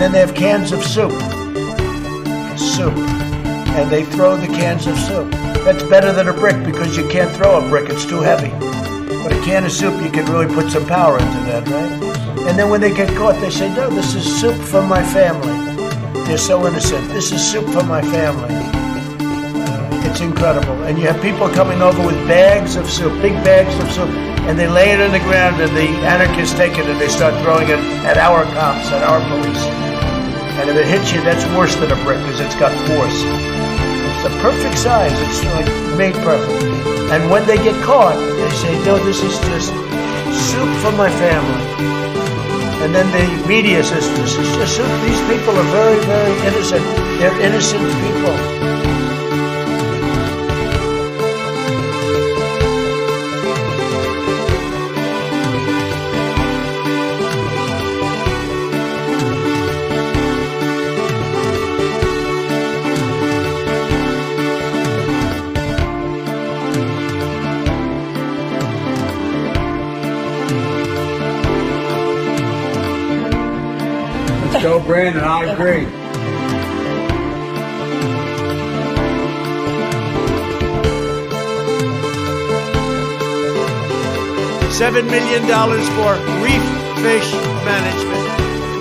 then they have cans of soup. And they throw the cans of soup. That's better than a brick because you can't throw a brick, it's too heavy. But a can of soup, you can really put some power into that, right? And then when they get caught, they say, no, this is soup from my family. They're so innocent. This is soup from my family. It's incredible. And you have people coming over with bags of soup, big bags of soup, and they lay it on the ground, and the anarchists take it and they start throwing it at our cops, at our police. And if it hits you, that's worse than a brick because it's got force. It's the perfect size. It's like made perfect. And when they get caught, they say, no, this is just soup from my family. And then the media says, this is just soup. These people are very, very innocent. They're innocent people. Go, Brandon, I agree. $7 million for reef fish management.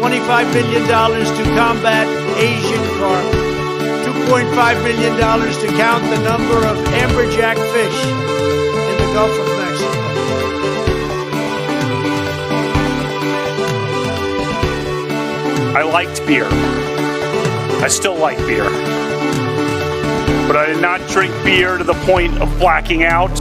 $25 million to combat Asian carp. $2.5 million to count the number of amberjack fish in the Gulf of Mexico. I liked beer. I still like beer. But I did not drink beer to the point of blacking out.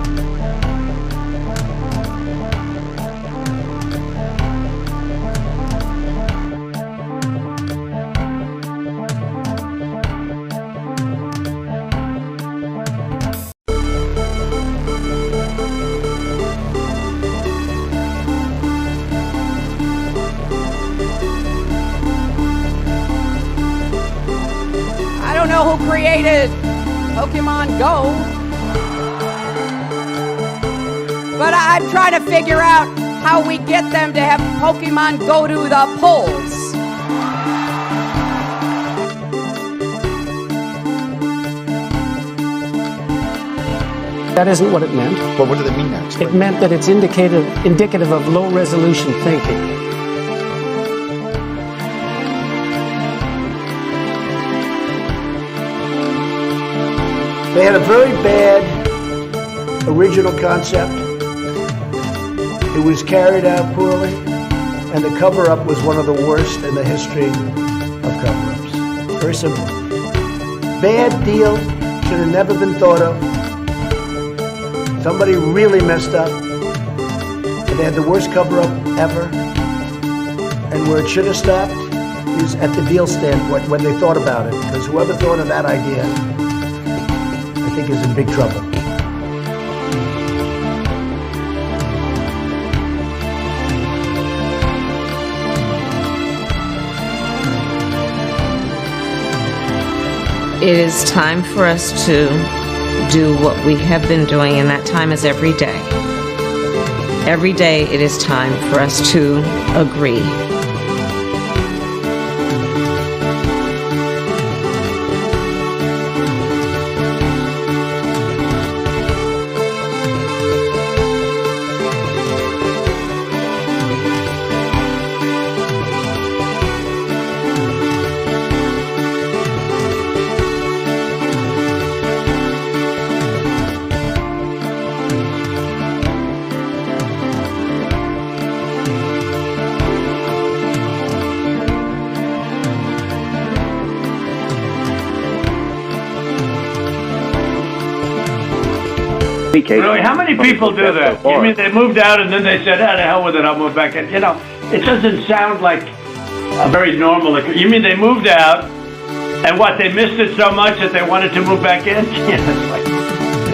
I don't know who created Pokemon Go, but I'm trying to figure out how we get them to have Pokemon go to the polls. That isn't what it meant. But what did it mean actually? It meant that it's indicative of low-resolution thinking. They had a very bad original concept. It was carried out poorly, and the cover-up was one of the worst in the history of cover-ups. Very simple. Bad deal, should have never been thought of. Somebody really messed up, and they had the worst cover-up ever. And where it should have stopped is at the deal standpoint when they thought about it, because whoever thought of that idea, I think, is in big trouble. It is time for us to do what we have been doing, and that time is every day. Every day it is time for us to agree. Really? How many people do that? You mean they moved out and then they said, "Ah, the hell with it, I'll move back in"? You know, it doesn't sound like a very normal. You mean they moved out and what? They missed it so much that they wanted to move back in? Yeah, it's like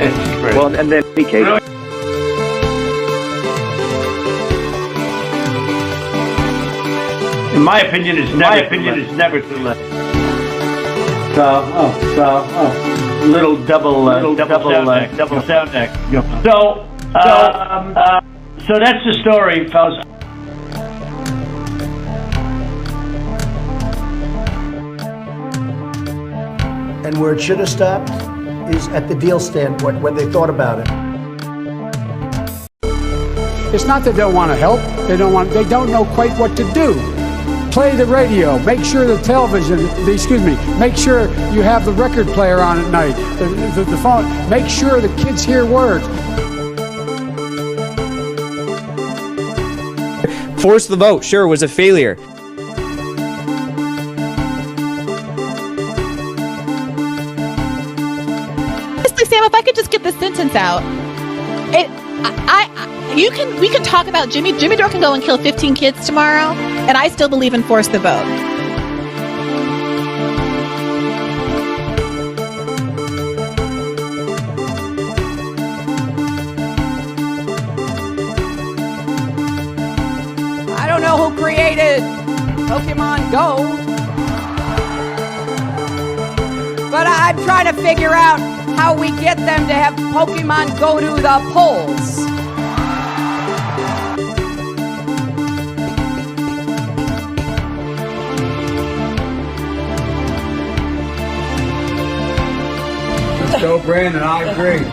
it's crazy. Well, and then really? In my opinion, it's never too late. Little double sound deck. So that's the story, fellas. And where it should have stopped is at the deal standpoint, when they thought about it. It's not that they don't want to help. They don't know quite what to do. Play the radio. Make sure the television, make sure you have the record player on at night, the phone. Make sure the kids hear words. Force the vote, sure, was a failure. Honestly, Sam, if I could just get this sentence out, we can talk about Jimmy Dore can go and kill 15 kids tomorrow, and I still believe in force the vote. I don't know who created Pokemon Go, but I'm trying to figure out how we get them to have Pokemon go to the polls. So, Brandon, I agree.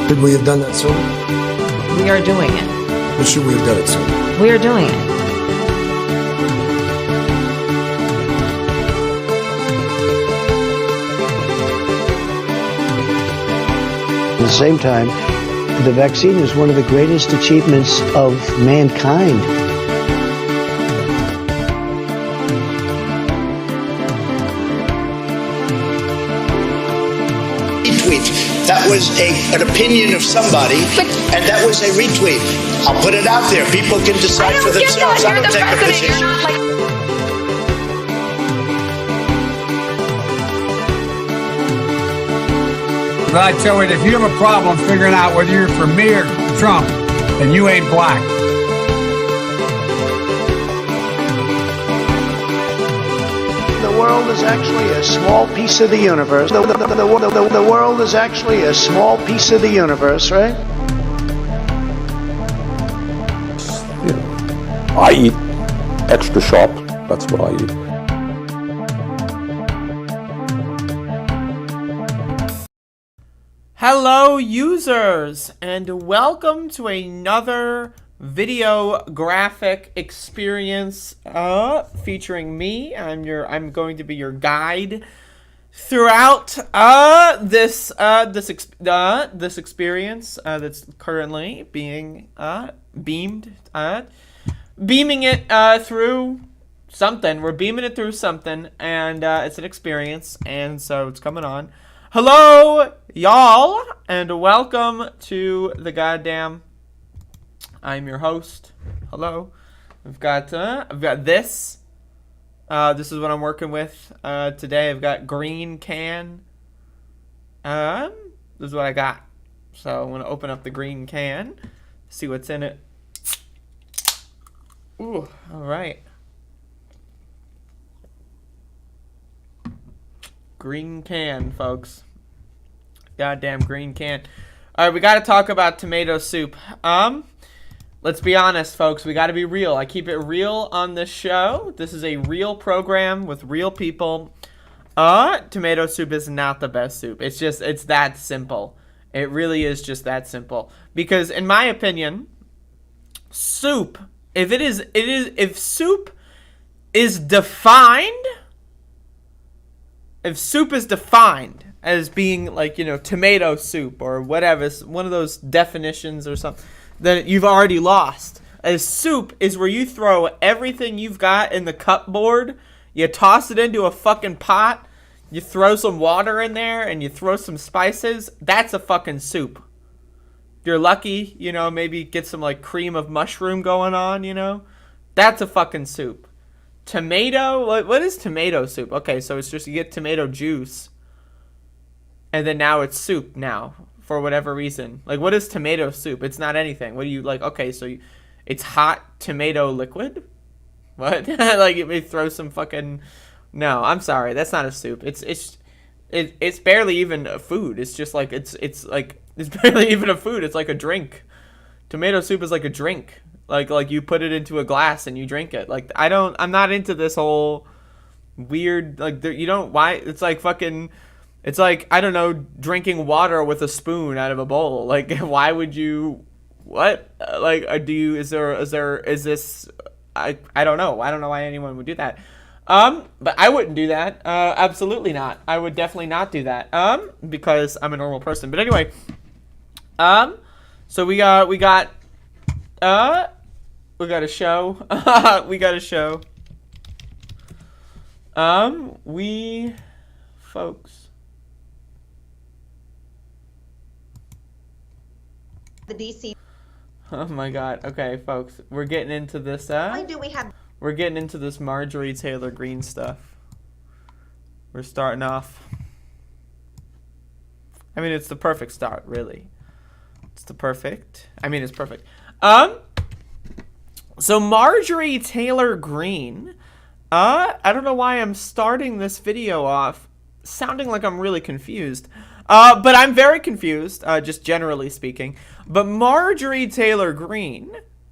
Could we have done that sooner? We are doing it. Or should we have done it sooner? We are doing it. At the same time, the vaccine is one of the greatest achievements of mankind. Retweet. That was an opinion of somebody, and that was a retweet. I'll put it out there. People can decide for themselves. I don't take a position. But I tell you, if you have a problem figuring out whether you're for me or Trump, then you ain't black. The world is actually a small piece of the universe. The world is actually a small piece of the universe, right? I eat extra sharp. That's what I eat. Hello users, and welcome to another video graphic experience featuring me. I'm going to be your guide throughout this experience that's currently being beaming it through something. We're beaming it through something, and it's an experience, and so it's coming on. Hello, y'all, and welcome to the goddamn. I'm your host. Hello. I've got this. This is what I'm working with today. I've got green can. This is what I got. So I'm gonna open up the green can, see what's in it. Ooh, all right. Green can, folks. Goddamn green can. All right, we got to talk about tomato soup. Let's be honest, folks. We got to be real. I keep it real on this show. This is a real program with real people. Tomato soup is not the best soup. It's that simple. It really is just that simple. Because in my opinion, soup, if soup is defined as being like, tomato soup or whatever, one of those definitions or something, then you've already lost. As soup is where you throw everything you've got in the cupboard, you toss it into a fucking pot, you throw some water in there, and you throw some spices. That's a fucking soup. If you're lucky, maybe get some like cream of mushroom going on, That's a fucking soup. Tomato? What is tomato soup? Okay, so it's just you get tomato juice, and then now it's soup now, for whatever reason. Like, what is tomato soup? It's not anything. What do you, like, okay, so it's hot tomato liquid? What? Like, you may throw some fucking... No, I'm sorry, that's not a soup. It's barely even a food. It's just like, it's barely even a food. It's like a drink. Tomato soup is like a drink. Like you put it into a glass and you drink it. Like I'm not into this whole weird, like, you don't, why, it's like fucking, it's like, I don't know, drinking water with a spoon out of a bowl. Like, why would you, what? Like, is this, I don't know. I don't know why anyone would do that. But I wouldn't do that. Absolutely not. I would definitely not do that. Because I'm a normal person. But anyway, so we got a show. We got a show. Folks. The DC. Oh my God. Okay, folks, we're getting into this. Why do we have? We're getting into this Marjorie Taylor Greene stuff. We're starting off. I mean, it's the perfect start, really. It's perfect. So Marjorie Taylor Greene. I don't know why I'm starting this video off sounding like I'm really confused. But I'm very confused, just generally speaking. But Marjorie Taylor Greene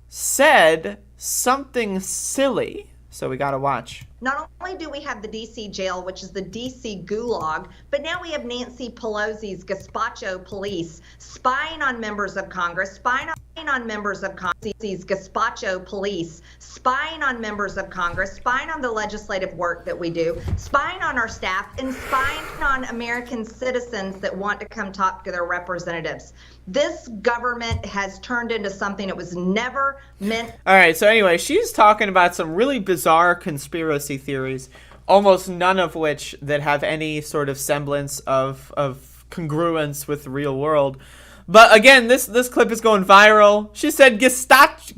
said something silly, so we gotta watch. Not only do we have the DC jail, which is the DC gulag, but now we have Nancy Pelosi's gazpacho police spying on members of Congress, spying on members of Congress's gazpacho police, spying on members of Congress, spying on the legislative work that we do, spying on our staff, and spying on American citizens that want to come talk to their representatives. This government has turned into something it was never meant. All right, so anyway, she's talking about some really bizarre conspiracy theories, almost none of which that have any sort of semblance of congruence with the real world. But again, this clip is going viral. She said gazpacho.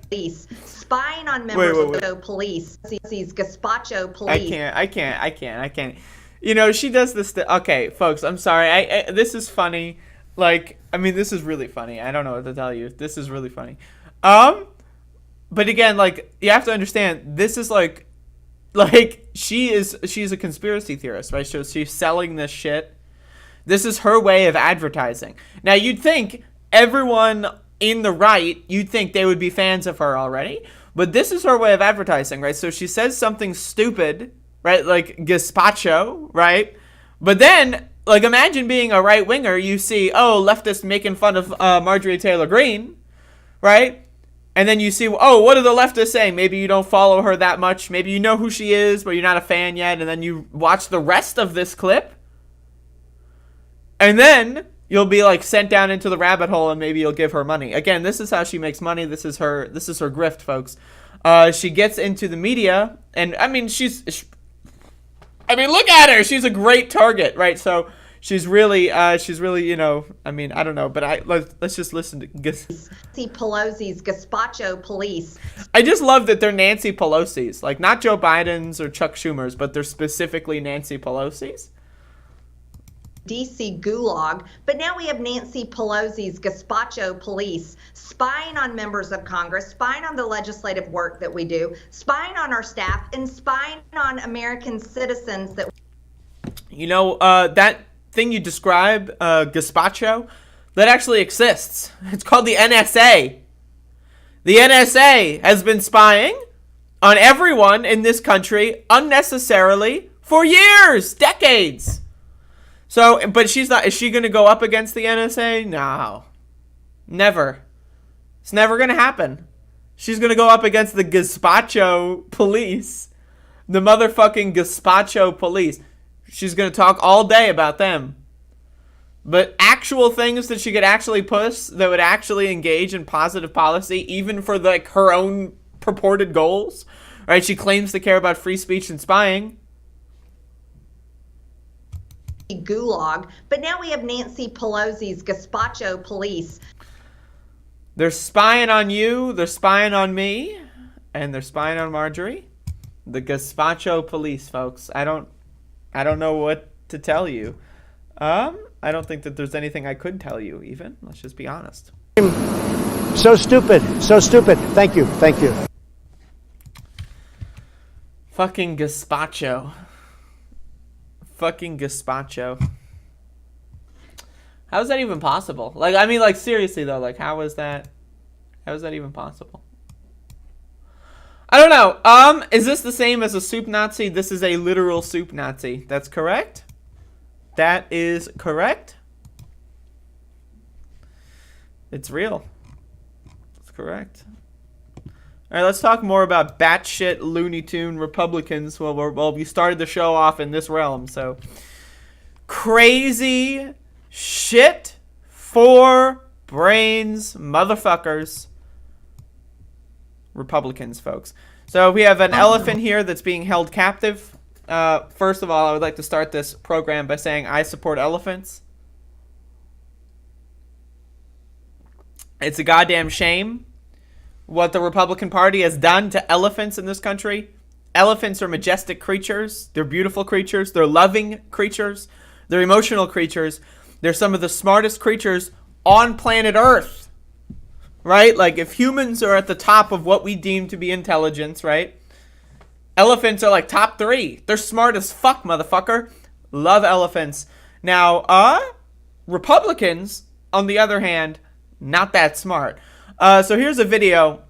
Police spying on members of the police. These gazpacho police. I can't. You know, she does this. Okay, folks, I'm sorry. This is funny. Like, I mean, this is really funny. I don't know what to tell you. This is really funny. But again, like, you have to understand, this is like she's a conspiracy theorist, right? So she's selling this shit. This is her way of advertising. Now, you'd think everyone in the right, you'd think they would be fans of her already. But this is her way of advertising, right? So she says something stupid, right? Like gazpacho, right? But then, like, imagine being a right-winger. You see, leftists making fun of Marjorie Taylor Greene, right? And then you see, what are the leftists saying? Maybe you don't follow her that much. Maybe you know who she is, but you're not a fan yet. And then you watch the rest of this clip. And then you'll be like sent down into the rabbit hole, and maybe you'll give her money. Again, this is how she makes money. This is her grift, folks. She gets into the media, and I mean, look at her. She's a great target, right? So she's really, you know, I mean, I don't know, but let's just listen to Nancy Pelosi's gazpacho police. I just love that they're Nancy Pelosi's, like not Joe Biden's or Chuck Schumer's, but they're specifically Nancy Pelosi's. DC gulag, but now we have Nancy Pelosi's gazpacho police spying on members of Congress, spying on the legislative work that we do, spying on our staff, and spying on American citizens that. You know, that thing you describe, gazpacho, that actually exists. It's called the NSA. The NSA has been spying on everyone in this country unnecessarily for years, decades. So, but she's not, is she going to go up against the NSA? No. Never. It's never going to happen. She's going to go up against the gazpacho police. The motherfucking gazpacho police. She's going to talk all day about them. But actual things that she could actually push, that would actually engage in positive policy, even for like her own purported goals, right? She claims to care about free speech and spying. Gulag, but now we have Nancy Pelosi's gazpacho police. They're spying on you, they're spying on me, and they're spying on Marjorie. The gazpacho police, folks. I don't know what to tell you. I don't think that there's anything I could tell you, even. Let's just be honest. So stupid. Thank you. Fucking gazpacho. How is that even possible? Like, I mean, like, seriously, though. Like, how is that even possible? I don't know. Is this the same as a soup Nazi? This is a literal soup Nazi. That's correct. That is correct. It's real. That's correct. All right, let's talk more about batshit Looney Tune Republicans. Well, we started the show off in this realm, so crazy shit for brains, motherfuckers. Republicans, folks. So we have an elephant here that's being held captive. First of all, I would like to start this program by saying I support elephants. It's a goddamn shame what the Republican Party has done to elephants in this country. Elephants are majestic creatures. They're beautiful creatures. They're loving creatures. They're emotional creatures. They're some of the smartest creatures on planet Earth. Right? Like, if humans are at the top of what we deem to be intelligence, right? Elephants are like top 3. They're smart as fuck, motherfucker. Love elephants. Now, Republicans, on the other hand, not that smart. So here's a video.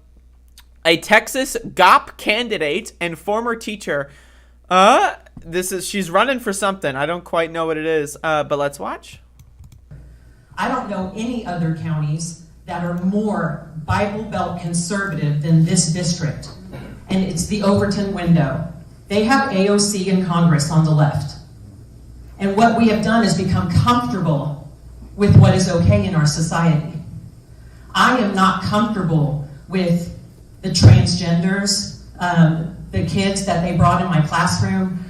A Texas GOP candidate and former teacher. She's running for something. I don't quite know what it is, but let's watch. I don't know any other counties that are more Bible Belt conservative than this district. And it's the Overton window. They have AOC in Congress on the left. And what we have done is become comfortable with what is okay in our society. I am not comfortable with the transgenders, the kids that they brought in my classroom,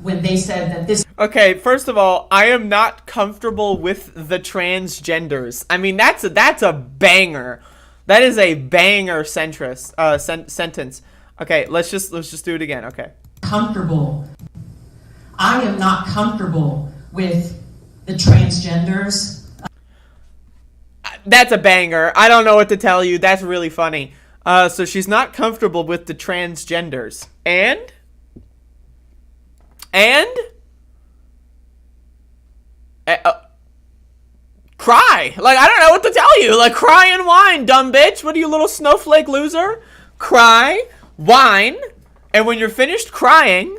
when they said that this... Okay, first of all, I am not comfortable with the transgenders. I mean, that's a banger. That is a banger sentence. Okay, let's just do it again. Okay. Comfortable. I am not comfortable with the transgenders. That's a banger. I don't know what to tell you. That's really funny. So she's not comfortable with the transgenders. And cry. Like, I don't know what to tell you. Like, cry and whine, dumb bitch. What are you, little snowflake loser? Cry, whine, and when you're finished crying,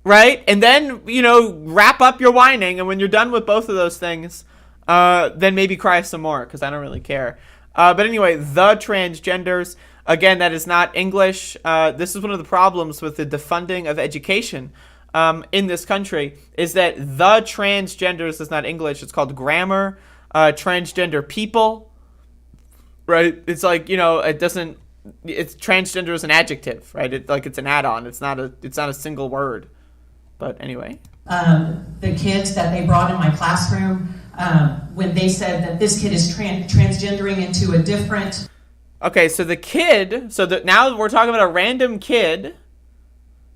right, and then, you know, wrap up your whining, and when you're done with both of those things, then maybe cry some more, because I don't really care. But anyway, the transgenders, again, that is not English. This is one of the problems with the defunding of education in this country, is that the transgenders is not English. It's called grammar. Transgender people, right? It's like, you know, it doesn't, it's transgender is an adjective, right? It's an add-on. It's not a single word. But anyway. The kids that they brought in my classroom, when they said that this kid is transgendering into a different... Okay, so the kid, now we're talking about a random kid.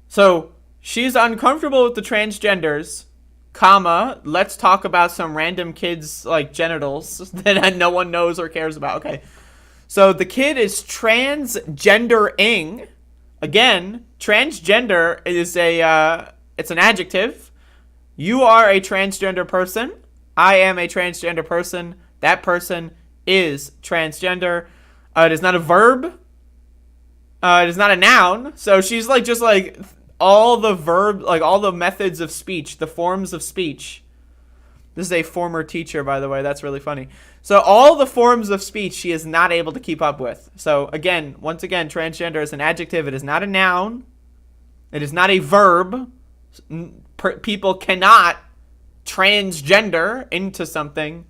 So she's uncomfortable with the transgenders, comma, let's talk about some random kids, like, genitals that no one knows or cares about. Okay, so the kid is transgendering. Again, transgender is it's an adjective. You are a transgender person. I am a transgender person. That person is transgender. It is not a verb. It is not a noun. So she's like, just like all the verb, like all the methods of speech, the forms of speech. This is a former teacher, by the way. That's really funny. So all the forms of speech she is not able to keep up with. So again, once again, transgender is an adjective. It is not a noun. It is not a verb. People cannot transgender into something.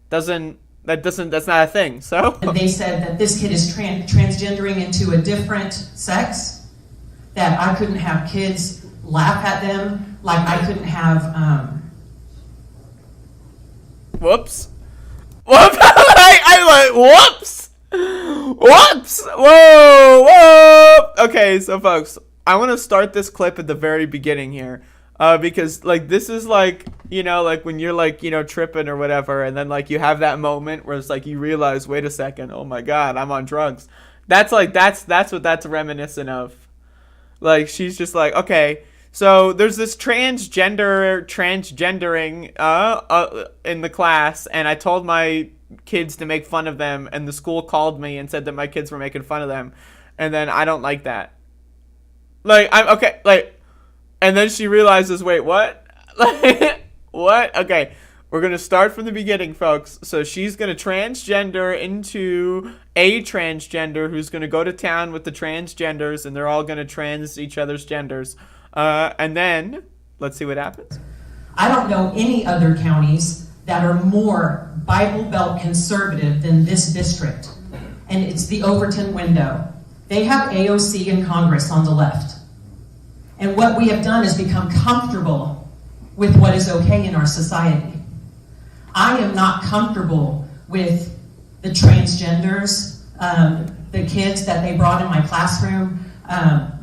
That's not a thing. So and they said that this kid is transgendering into a different sex, that I couldn't have kids laugh at them, like I couldn't have whoops. I went whoops. Whoa. Okay, so folks, I want to start this clip at the very beginning here. Because, like, this is, like, you know, like, when you're, like, you know, tripping or whatever, and then, like, you have that moment where it's, like, you realize, wait a second, oh, my God, I'm on drugs. That's, like, that's what that's reminiscent of. Like, she's just like, okay, So there's this transgendering in the class, and I told my kids to make fun of them, and the school called me and said that my kids were making fun of them, and then I don't like that. Like, I'm okay, like, and then she realizes, wait, what? Like, what? Okay, we're gonna start from the beginning, folks. So she's gonna transgender into a transgender who's gonna go to town with the transgenders, and they're all gonna trans each other's genders. And then, let's see what happens. I don't know any other counties that are more Bible Belt conservative than this district. And it's the Overton window. They have AOC in Congress on the left. And what we have done is become comfortable with what is okay in our society. I am not comfortable with the transgenders, the kids that they brought in my classroom,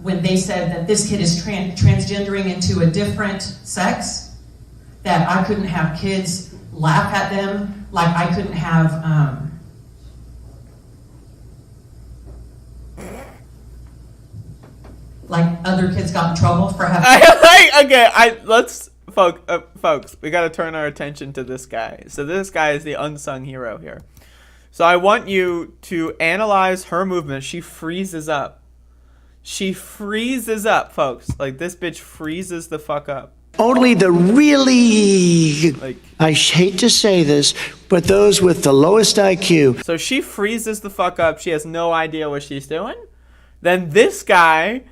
when they said that this kid is transgendering into a different sex, that I couldn't have kids laugh at them, like I couldn't have like other kids got in trouble for having folks, we got to turn our attention to this guy. So this guy is the unsung hero here. So I want you to analyze her movement. She freezes up. She freezes up, folks. Like, this bitch freezes the fuck up. Only the really, I hate to say this, but those with the lowest IQ. So she freezes the fuck up. She has no idea what she's doing. Then this guy,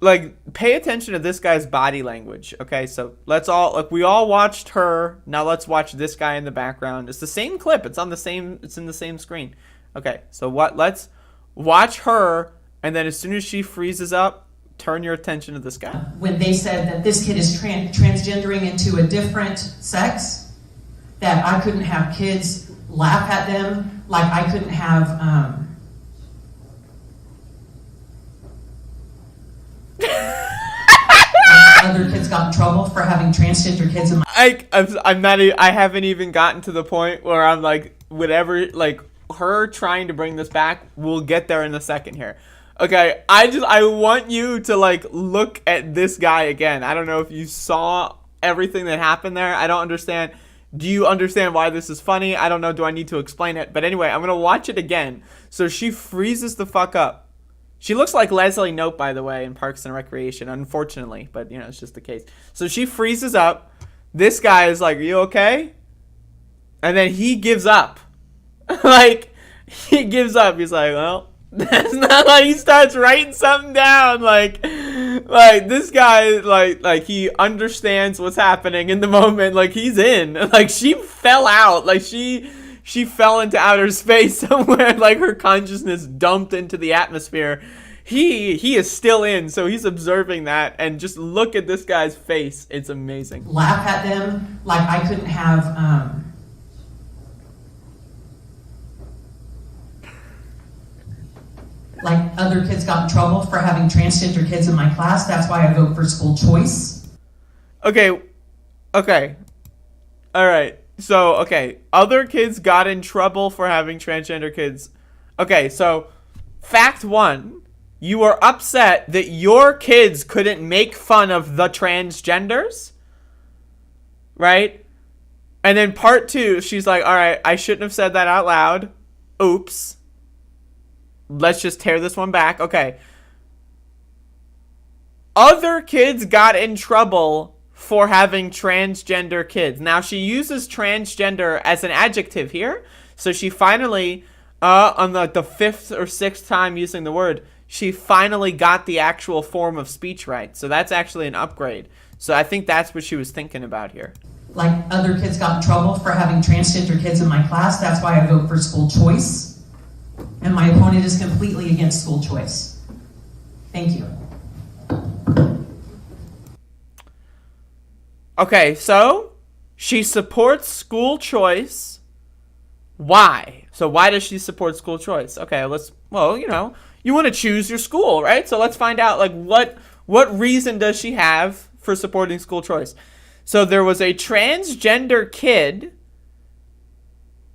like, pay attention to this guy's body language. Okay, so let's all, like, we all watched her. Now let's watch this guy in the background. It's the same clip. It's in the same screen. Okay, so let's watch her. And then as soon as she freezes up, turn your attention to this guy. When they said that this kid is transgendering into a different sex, that I couldn't have kids laugh at them, like I couldn't have other kids got in trouble for having transgender kids in my I haven't even gotten to the point where I'm like, whatever, like, her trying to bring this back, we'll get there in a second here. Okay, I want you to, like, look at this guy again. I don't know if you saw everything that happened there. I don't understand. Do you understand why this is funny? I don't know. Do I need to explain it? But anyway, I'm going to watch it again. So she freezes the fuck up. She looks like Leslie Knope, by the way, in Parks and Recreation, unfortunately. But, you know, it's just the case. So she freezes up. This guy is like, are you okay? And then he gives up. Like, he gives up. He's like, well, that's not, like, he starts writing something down. Like this guy, like he understands what's happening in the moment. Like, he's in. Like, she fell out. Like, she fell into outer space somewhere. Like, her consciousness dumped into the atmosphere. He is still in, so he's observing that. And just look at this guy's face. It's amazing. Laugh at them like I couldn't have like other kids got in trouble for having transgender kids in my class. That's why I vote for school choice. Okay. All right. So, okay. Other kids got in trouble for having transgender kids. Okay, so fact one, you were upset that your kids couldn't make fun of the transgenders, right? And then part two, she's like, all right, I shouldn't have said that out loud. Oops. Let's just tear this one back. Okay. Other kids got in trouble for having transgender kids. Now, she uses transgender as an adjective here. So she finally, on the fifth or sixth time using the word, she finally got the actual form of speech right. So that's actually an upgrade. So I think that's what she was thinking about here. Like other kids got in trouble for having transgender kids in my class. That's why I vote for school choice. And my opponent is completely against school choice. Thank you. Okay, so she supports school choice. Why? So why does she support school choice? Okay, well, you know, you want to choose your school, right? So let's find out, like, what reason does she have for supporting school choice? So there was a transgender kid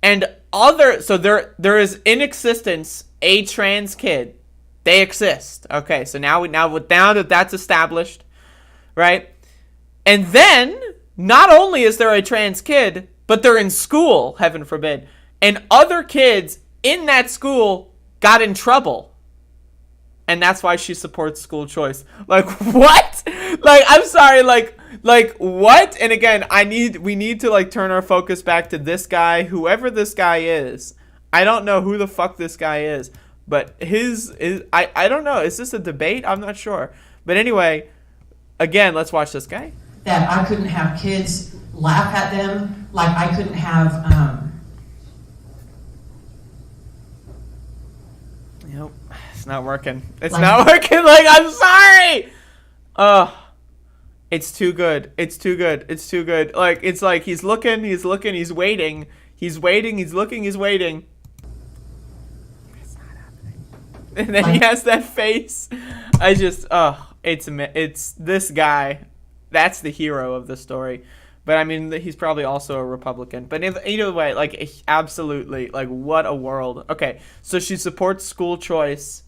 and so there is in existence a trans kid. They exist. Okay, so now that that's established, right? And then, not only is there a trans kid, but they're in school, heaven forbid, and other kids in that school got in trouble. And that's why she supports school choice. Like, what? Like, I'm sorry, like what? And again, we need to like turn our focus back to this guy, whoever this guy is. I don't know who the fuck this guy is, but I don't know. Is this a debate? I'm not sure. But anyway, again, let's watch this guy. That I couldn't have kids laugh at them, like I couldn't have Nope, it's not working. It's not working. Like, I'm sorry. It's too good. It's too good. It's too good. Like, it's like he's looking, he's waiting. He's waiting, he's looking, he's waiting. It's not happening. And then he has that face. It's this guy. That's the hero of the story. But I mean, he's probably also a Republican. But either way, like, absolutely, like, what a world. Okay, so she supports school choice,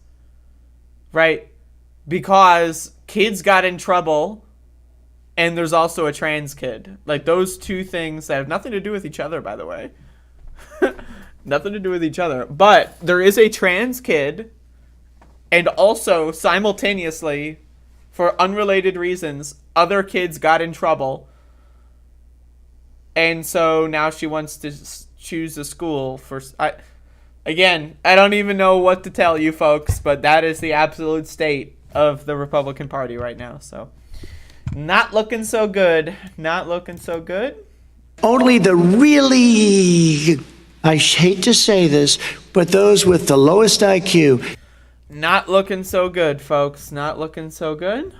right? Because kids got in trouble, and there's also a trans kid. Like, those two things that have nothing to do with each other, by the way. Nothing to do with each other. But there is a trans kid, and also, simultaneously, for unrelated reasons, other kids got in trouble. And so now she wants to choose a school for... Again, I don't even know what to tell you folks, but that is the absolute state of the Republican Party right now. So, not looking so good. Not looking so good. Only the really, I hate to say this, but those with the lowest IQ. Not looking so good, folks. Not looking so good.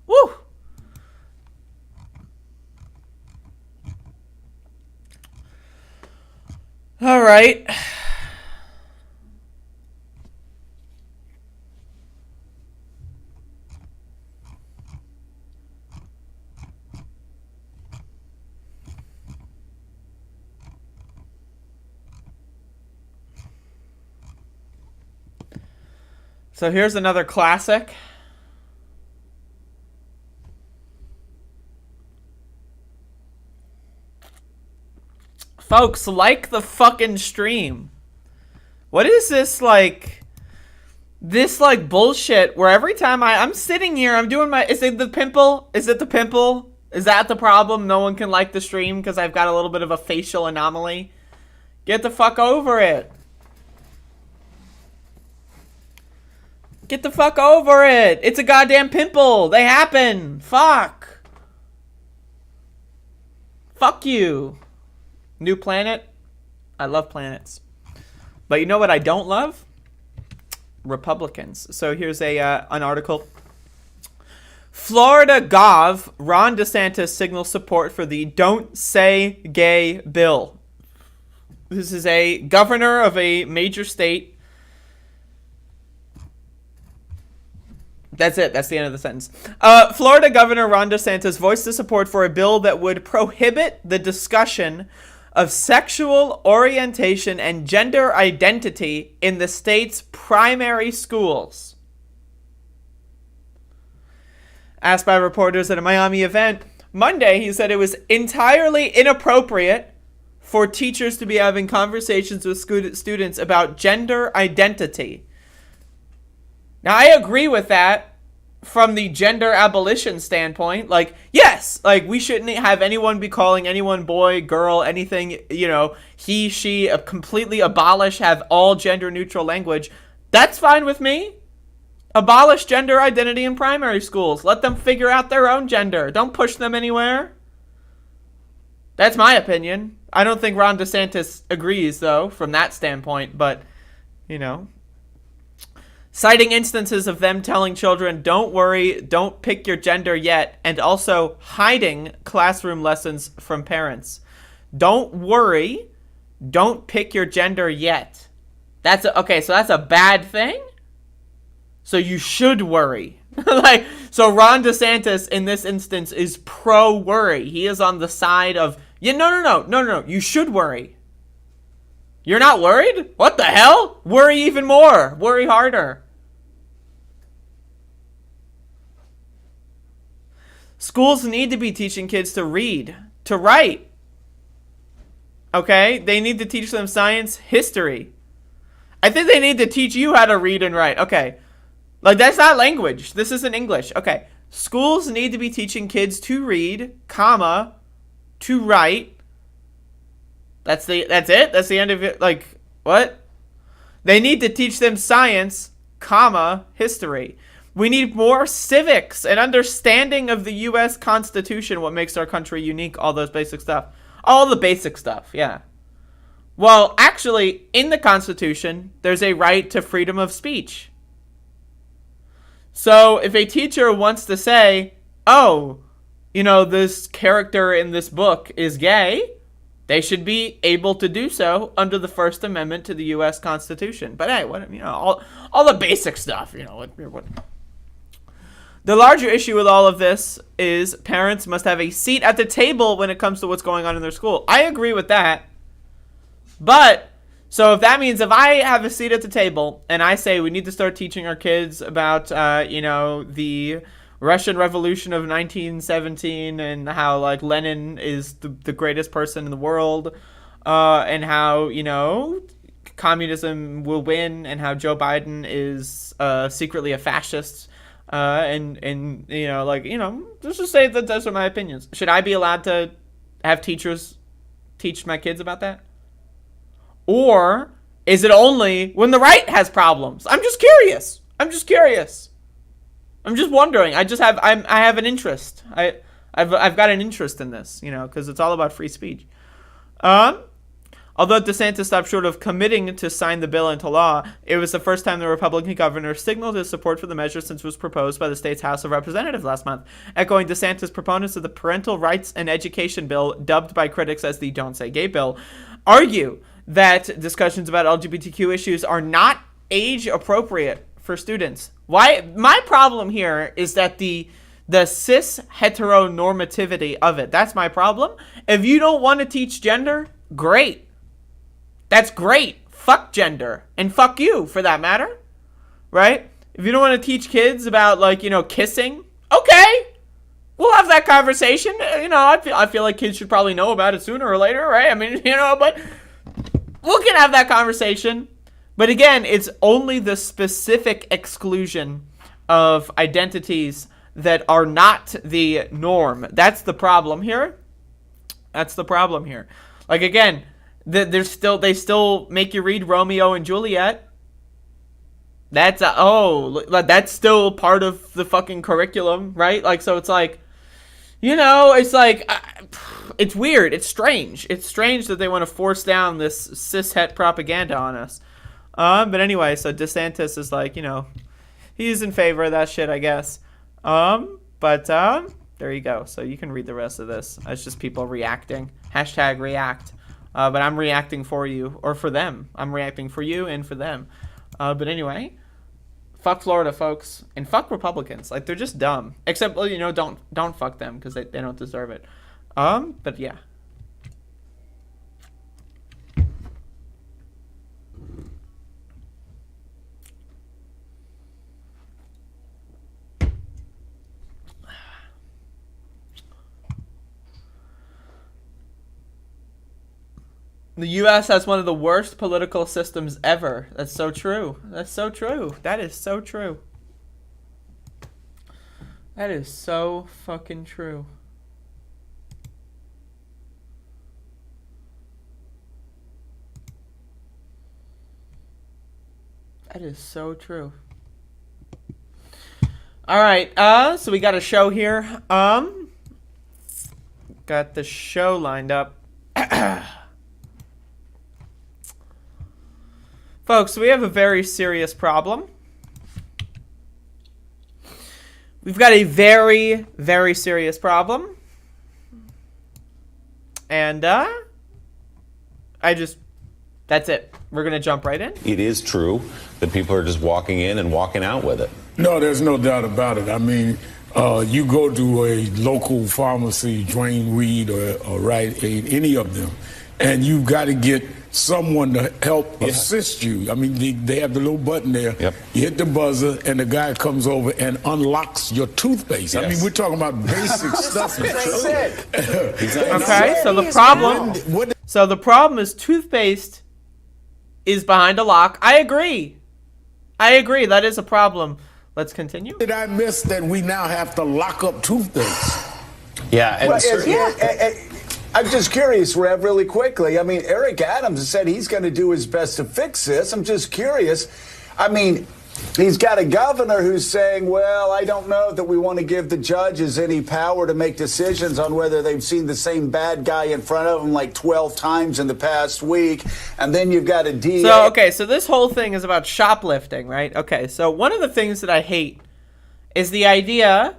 Woo! All right. So here's another classic. Folks, like the fucking stream. What is this, like... This, like, bullshit where every time I'm sitting here, I'm doing my... Is it the pimple? Is it the pimple? Is that the problem? No one can like the stream because I've got a little bit of a facial anomaly? Get the fuck over it. Get the fuck over it. It's a goddamn pimple. They happen. Fuck. Fuck you. New planet. I love planets. But you know what I don't love? Republicans. So here's an article. Florida Gov. Ron DeSantis signals support for the Don't Say Gay bill. This is a governor of a major state. That's it. That's the end of the sentence. Florida Governor Ron DeSantis voiced his support for a bill that would prohibit the discussion of sexual orientation and gender identity in the state's primary schools. Asked by reporters at a Miami event Monday, he said it was entirely inappropriate for teachers to be having conversations with students about gender identity. Now, I agree with that from the gender abolition standpoint. Like, yes, like, we shouldn't have anyone be calling anyone boy, girl, anything, you know, he, she, completely abolish, have all gender neutral language. That's fine with me. Abolish gender identity in primary schools. Let them figure out their own gender. Don't push them anywhere. That's my opinion. I don't think Ron DeSantis agrees, though, from that standpoint, but, you know. Citing instances of them telling children, don't worry, don't pick your gender yet, and also hiding classroom lessons from parents. Don't worry, don't pick your gender yet. Okay, so that's a bad thing? So you should worry. So Ron DeSantis in this instance is pro-worry. He is on the side of, no, you should worry. You're not worried? What the hell? Worry even more. Worry harder. Schools need to be teaching kids to read, to write. Okay? They need to teach them science, history. I think they need to teach you how to read and write. Okay. Like, that's not language. This isn't English. Okay. Schools need to be teaching kids to read, comma, to write. That's it? That's the end of it? Like, what? They need to teach them science, comma, history. We need more civics and understanding of the U.S. Constitution, what makes our country unique, all those basic stuff. All the basic stuff, yeah. Well, actually, in the Constitution, there's a right to freedom of speech. So if a teacher wants to say, oh, you know, this character in this book is gay, they should be able to do so under the First Amendment to the U.S. Constitution. But hey, what, you know, all the basic stuff, you know, what. The larger issue with all of this is parents must have a seat at the table when it comes to what's going on in their school. I agree with that. But, so if that means if I have a seat at the table and I say we need to start teaching our kids about, you know, the Russian Revolution of 1917 and how, like, Lenin is the greatest person in the world, and how, you know, communism will win and how Joe Biden is secretly a fascist, and you know, like, you know, let's just say that those are my opinions. Should I be allowed to have teachers teach my kids about that? Or is it only when the right has problems? I'm just curious. I'm just wondering. I have an interest. I've got an interest in this, you know, because it's all about free speech. Although DeSantis stopped short of committing to sign the bill into law, it was the first time the Republican governor signaled his support for the measure since it was proposed by the state's House of Representatives last month, echoing DeSantis' proponents of the parental rights and education bill, dubbed by critics as the Don't Say Gay bill, argue that discussions about LGBTQ issues are not age appropriate for students. Why? My problem here is that the cis heteronormativity of it. That's my problem. If you don't want to teach gender, great. That's great. Fuck gender. And fuck you, for that matter. Right? If you don't want to teach kids about, like, you know, kissing, okay. We'll have that conversation. You know, I feel like kids should probably know about it sooner or later, right? I mean, you know, but we can have that conversation. But again, it's only the specific exclusion of identities that are not the norm. That's the problem here. Like, again, they still make you read Romeo and Juliet. That's still part of the fucking curriculum, right? Like, so it's like, you know, it's like, it's weird. It's strange. It's strange that they want to force down this cishet propaganda on us. But anyway, so DeSantis is like, you know, he's in favor of that shit, I guess. But there you go. So you can read the rest of this. It's just people reacting. #react. But I'm reacting for you, or for them. I'm reacting for you and for them. But anyway, fuck Florida, folks, and fuck Republicans. Like, they're just dumb. Except, well, you know, don't fuck them because they don't deserve it. But yeah. The U.S. has one of the worst political systems ever. That's so true. That's so true. That is so true. That is so fucking true. That is so true. All right. So we got a show here. Got the show lined up. Folks, we have a very serious problem. We've got a very, very serious problem. And, that's it. We're going to jump right in. It is true that people are just walking in and walking out with it. No, there's no doubt about it. I mean, you go to a local pharmacy, Dwayne Reed or Rite Aid, any of them, and you've got to get someone to help assist you. I mean, they have the little button there. Yep. You hit the buzzer, and the guy comes over and unlocks your toothpaste. I mean, we're talking about basic stuff. Okay, so the problem is toothpaste is behind a lock. I agree. That is a problem. Let's continue. Did I miss that we now have to lock up toothpaste? Yeah. I'm just curious, Rev, really quickly. I mean, Eric Adams has said he's going to do his best to fix this. I'm just curious. I mean, he's got a governor who's saying, well, I don't know that we want to give the judges any power to make decisions on whether they've seen the same bad guy in front of them like 12 times in the past week. And then you've got a DA. So this whole thing is about shoplifting, right? Okay, so one of the things that I hate is the idea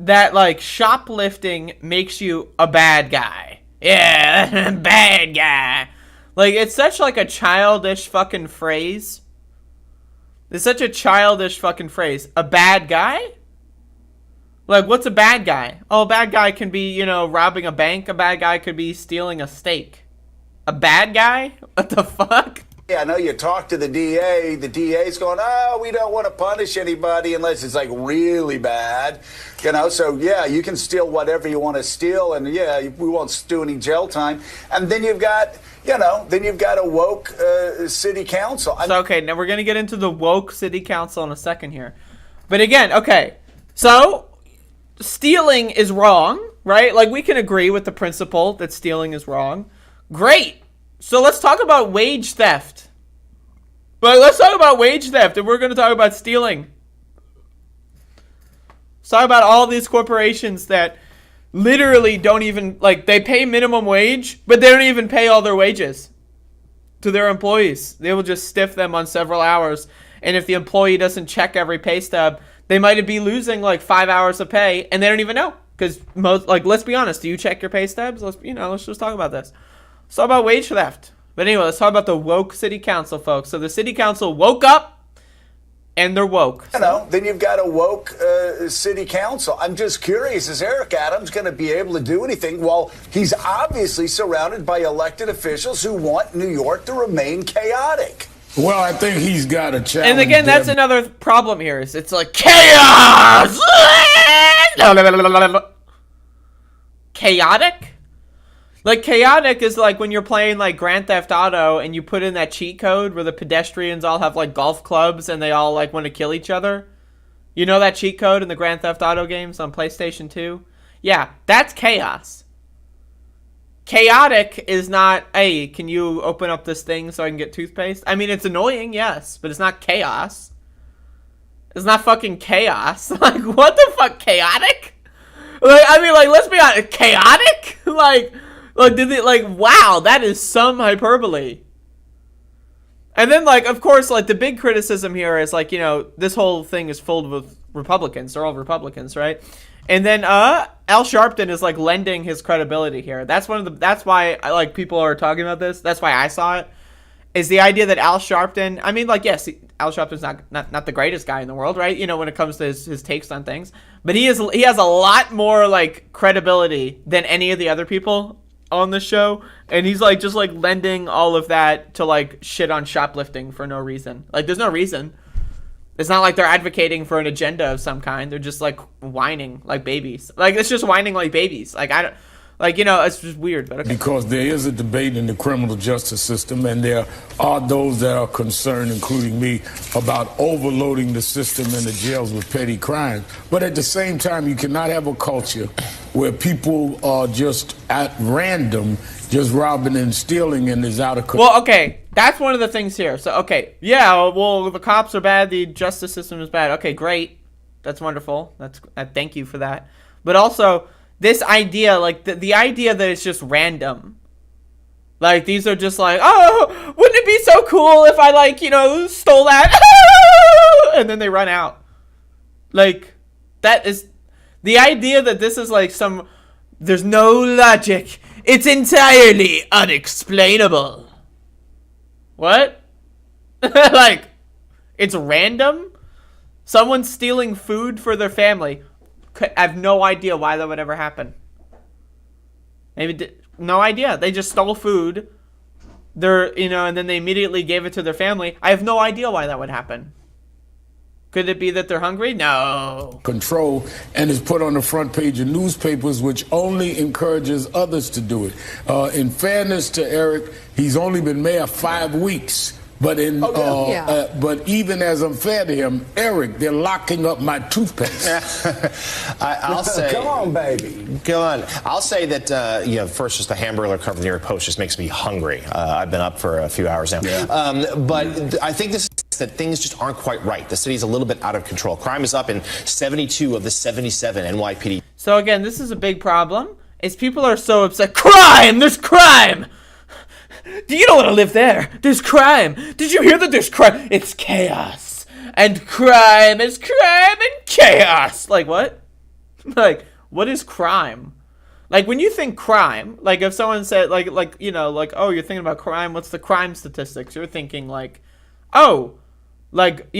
that, like, shoplifting makes you a bad guy. Yeah, bad guy. Like, it's such, like, a childish fucking phrase. It's such a childish fucking phrase. A bad guy? Like, what's a bad guy? Oh, a bad guy can be, you know, robbing a bank. A bad guy could be stealing a steak. A bad guy? What the fuck? Yeah, I know you talk to the DA. The DA's going, oh, we don't want to punish anybody unless it's, like, really bad. You know, so, yeah, you can steal whatever you want to steal, and, yeah, we won't do any jail time. And then you've got, you know, a woke city council. Okay, now we're going to get into the woke city council in a second here. But again, okay, so stealing is wrong, right? Like, we can agree with the principle that stealing is wrong. Great. So let's talk about wage theft. But let's talk about wage theft, and we're going to talk about stealing. Let's talk about all these corporations that literally don't even, like, they pay minimum wage, but they don't even pay all their wages to their employees. They will just stiff them on several hours, and if the employee doesn't check every pay stub, they might be losing, like, 5 hours of pay, and they don't even know. Because, let's be honest, do you check your pay stubs? Let's just talk about this. Let's talk about wage theft. But anyway, let's talk about the woke city council, folks. So the city council woke up, and they're woke. You know, then you've got a woke city council. I'm just curious, is Eric Adams going to be able to do anything? Well, he's obviously surrounded by elected officials who want New York to remain chaotic. Well, I think he's got a challenge. And again, that's another problem here. Is it's like chaos! Chaotic? Like, chaotic is like when you're playing, like, Grand Theft Auto and you put in that cheat code where the pedestrians all have, like, golf clubs and they all, like, want to kill each other. You know that cheat code in the Grand Theft Auto games on PlayStation 2? Yeah, that's chaos. Chaotic is not, hey, can you open up this thing so I can get toothpaste? I mean, it's annoying, yes, but it's not chaos. It's not fucking chaos. Like, what the fuck, chaotic? Like, I mean, like, let's be honest, chaotic? Wow, that is some hyperbole. And then, like, of course, like, the big criticism here is, like, you know, this whole thing is filled with Republicans. They're all Republicans, right? And then, Al Sharpton is, like, lending his credibility here. That's why, like, people are talking about this. That's why I saw it. Is the idea that Al Sharpton, I mean, like, yes, Al Sharpton's not the greatest guy in the world, right? You know, when it comes to his takes on things. But he has a lot more, like, credibility than any of the other people on the show, and he's like just like lending all of that to like shit on shoplifting for no reason. Like, there's no reason. It's not like they're advocating for an agenda of some kind. They're just like whining like babies. Like, it's just whining like babies. Like, I don't, like, you know, it's just weird. But okay. Because there is a debate in the criminal justice system, and there are those that are concerned, including me, about overloading the system and the jails with petty crimes. But at the same time, you cannot have a culture where people are just at random, just robbing and stealing, and is out of control. Well, okay, that's one of the things here. So, okay, yeah, well, the cops are bad, the justice system is bad. Okay, great. That's wonderful. Thank you for that. But also, this idea, like, the idea that it's just random. Like, these are just like, oh, wouldn't it be so cool if I, like, you know, stole that? And then they run out. Like, that is, the idea that this is like there's no logic. It's entirely unexplainable. What? Like, it's random? Someone's stealing food for their family. I have no idea why that would ever happen. Maybe no idea. They just stole food. And then they immediately gave it to their family. I have no idea why that would happen. Could it be that they're hungry? No. Control, and is put on the front page of newspapers, which only encourages others to do it. In fairness to Eric, he's only been mayor 5 weeks. But but even as unfair to him, Eric, they're locking up my toothpaste. I'll say, come on, baby, go on. I'll say that first, just the Hamburger cover in the New York Post just makes me hungry. I've been up for a few hours now, but I think this is that things just aren't quite right. The city's a little bit out of control. Crime is up in 72 of the 77 NYPD. So again, this is a big problem. Is people are so upset. Crime! There's crime! You don't want to live there. There's crime. Did you hear that there's crime? It's chaos. And crime is crime and chaos. Like, what? Like, what is crime? Like, when you think crime, like, if someone said, oh, you're thinking about crime, what's the crime statistics? You're thinking, like, oh, like,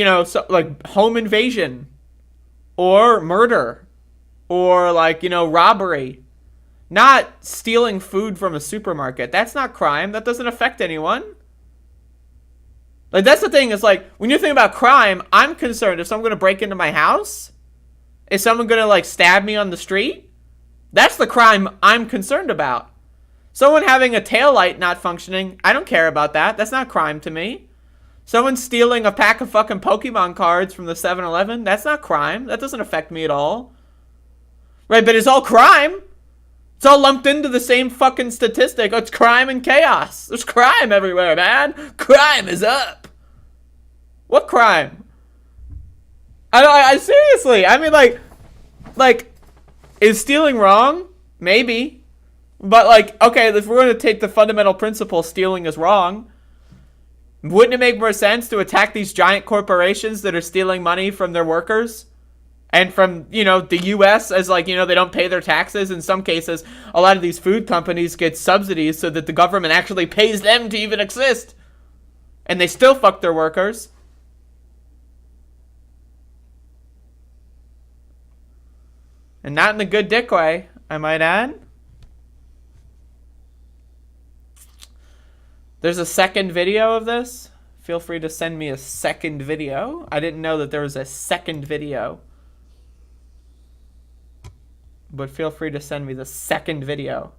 like, home invasion. Or murder. Or, like, robbery. Not stealing food from a supermarket. That's not crime. That doesn't affect anyone. Like, that's the thing. It's like, when you think about crime, I'm concerned if someone's going to break into my house. Is someone going to, like, stab me on the street? That's the crime I'm concerned about. Someone having a taillight not functioning, I don't care about that. That's not crime to me. Someone stealing a pack of fucking Pokemon cards from the 7-Eleven, that's not crime. That doesn't affect me at all. Right, but it's all crime. It's all lumped into the same fucking statistic. Oh, it's crime and chaos. There's crime everywhere, man. Crime is up. What crime? I seriously. I mean, like, is stealing wrong? Maybe. But, like, okay, if we're going to take the fundamental principle, stealing is wrong, wouldn't it make more sense to attack these giant corporations that are stealing money from their workers? And from, the U.S. as, like, they don't pay their taxes. In some cases, a lot of these food companies get subsidies so that the government actually pays them to even exist. And they still fuck their workers. And not in a good dick way, I might add. There's a second video of this. Feel free to send me a second video. I didn't know that there was a second video. But feel free to send me the second video.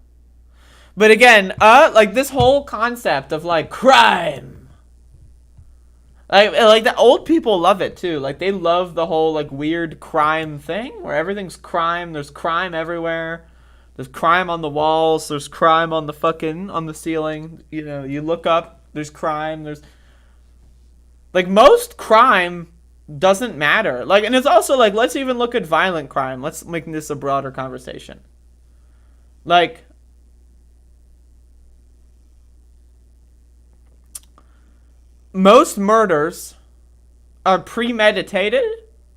But again, like this whole concept of like crime. Like the old people love it too. Like they love the whole like weird crime thing where everything's crime. There's crime everywhere. There's crime on the walls. There's crime on the ceiling. You look up, there's crime. There's like most crime doesn't matter. Like, and it's also like, let's even look at violent crime. Let's make this a broader conversation. Like, most murders are premeditated,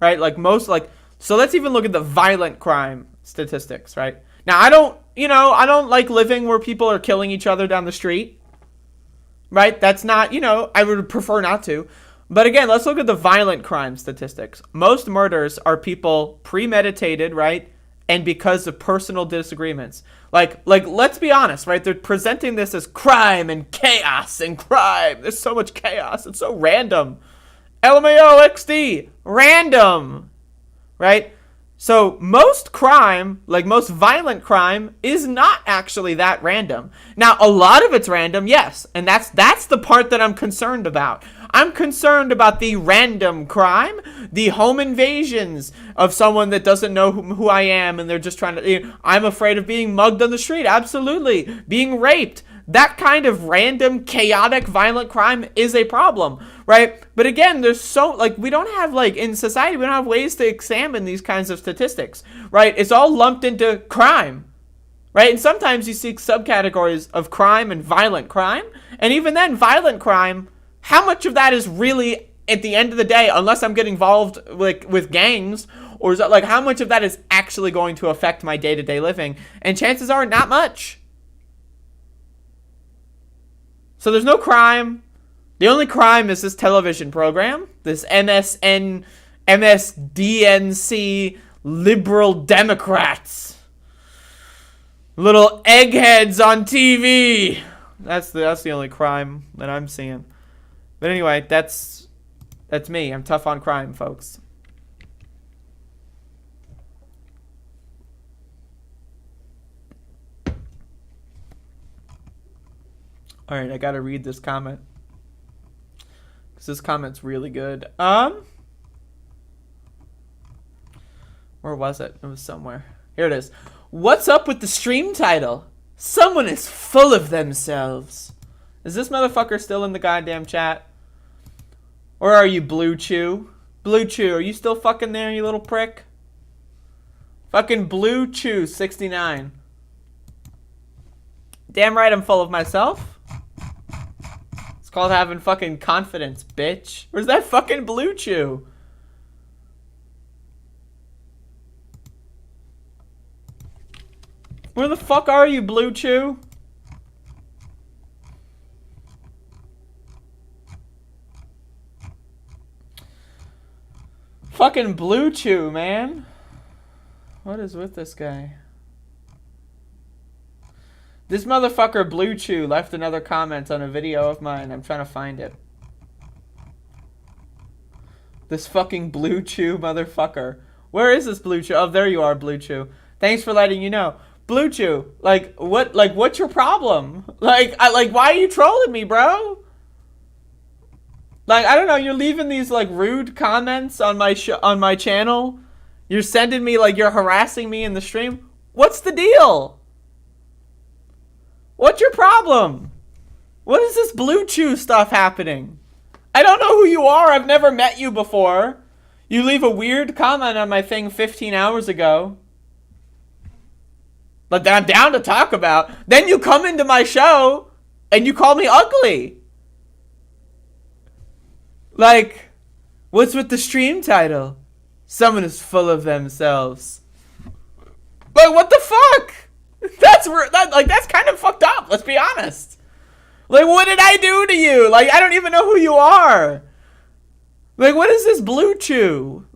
right? Like most, like, so let's even look at the violent crime statistics, right? Now, I don't like living where people are killing each other down the street, right? That's not, I would prefer not to. But again, let's look at the violent crime statistics. Most murders are people premeditated, right? And because of personal disagreements. Like let's be honest, right? They're presenting this as crime and chaos and crime. There's so much chaos. It's so random. LMAO XD. Random. Right? So most crime, like most violent crime, is not actually that random. Now, a lot of it's random, yes. And that's the part that I'm concerned about. I'm concerned about the random crime, the home invasions of someone that doesn't know who I am and they're just trying to, I'm afraid of being mugged on the street, absolutely. Being raped, that kind of random, chaotic, violent crime is a problem, right? But again, there's so, like, we don't have, like, in society, we don't have ways to examine these kinds of statistics, right? It's all lumped into crime, right? And sometimes you see subcategories of crime and violent crime, and even then, violent crime, how much of that is really, at the end of the day, unless I'm getting involved like with gangs, or is that like how much of that is actually going to affect my day-to-day living? And chances are not much. So there's no crime. The only crime is this television program, this MSDNC liberal Democrats. Little eggheads on TV. That's the only crime that I'm seeing. But anyway, that's me. I'm tough on crime, folks. All right, I gotta read this comment because this comment's really good. Where was it? It was somewhere. Here it is. What's up with the stream title? Someone is full of themselves. Is this motherfucker still in the goddamn chat? Or are you Blue Chew? Blue Chew, are you still fucking there, you little prick? Fucking Blue Chew 69. Damn right I'm full of myself. It's called having fucking confidence, bitch. Where's that fucking Blue Chew? Where the fuck are you, Blue Chew? Fucking Blue Chew, man. What is with this guy? This motherfucker Blue Chew left another comment on a video of mine. I'm trying to find it. This fucking Blue Chew motherfucker. Where is this Blue Chew? Oh, there you are, Blue Chew. Thanks for letting you know. Blue Chew, what's your problem? Why are you trolling me, bro? I don't know, you're leaving these, rude comments on my channel. You're sending me, you're harassing me in the stream. What's the deal? What's your problem? What is this Blue Chew stuff happening? I don't know who you are. I've never met you before. You leave a weird comment on my thing 15 hours ago. That I'm down to talk about. Then you come into my show and you call me ugly. What's with the stream title? Someone is full of themselves. What the fuck? That's kind of fucked up. Let's be honest. What did I do to you? I don't even know who you are. What is this Blue Chew?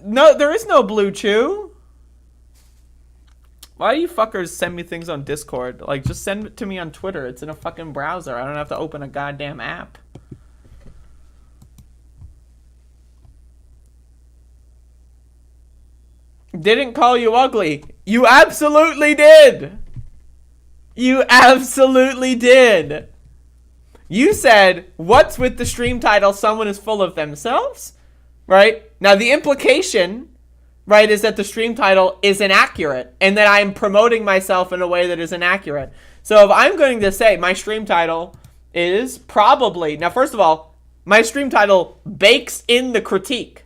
No, there is no Blue Chew. Why do you fuckers send me things on Discord? Just send it to me on Twitter. It's in a fucking browser. I don't have to open a goddamn app. Didn't call you ugly. You absolutely did. You absolutely did. You said, what's with the stream title, someone is full of themselves? Right? Now, the implication, right, is that the stream title is inaccurate and that I'm promoting myself in a way that is inaccurate. So if I'm going to say my stream title is probably... Now, first of all, my stream title bakes in the critique.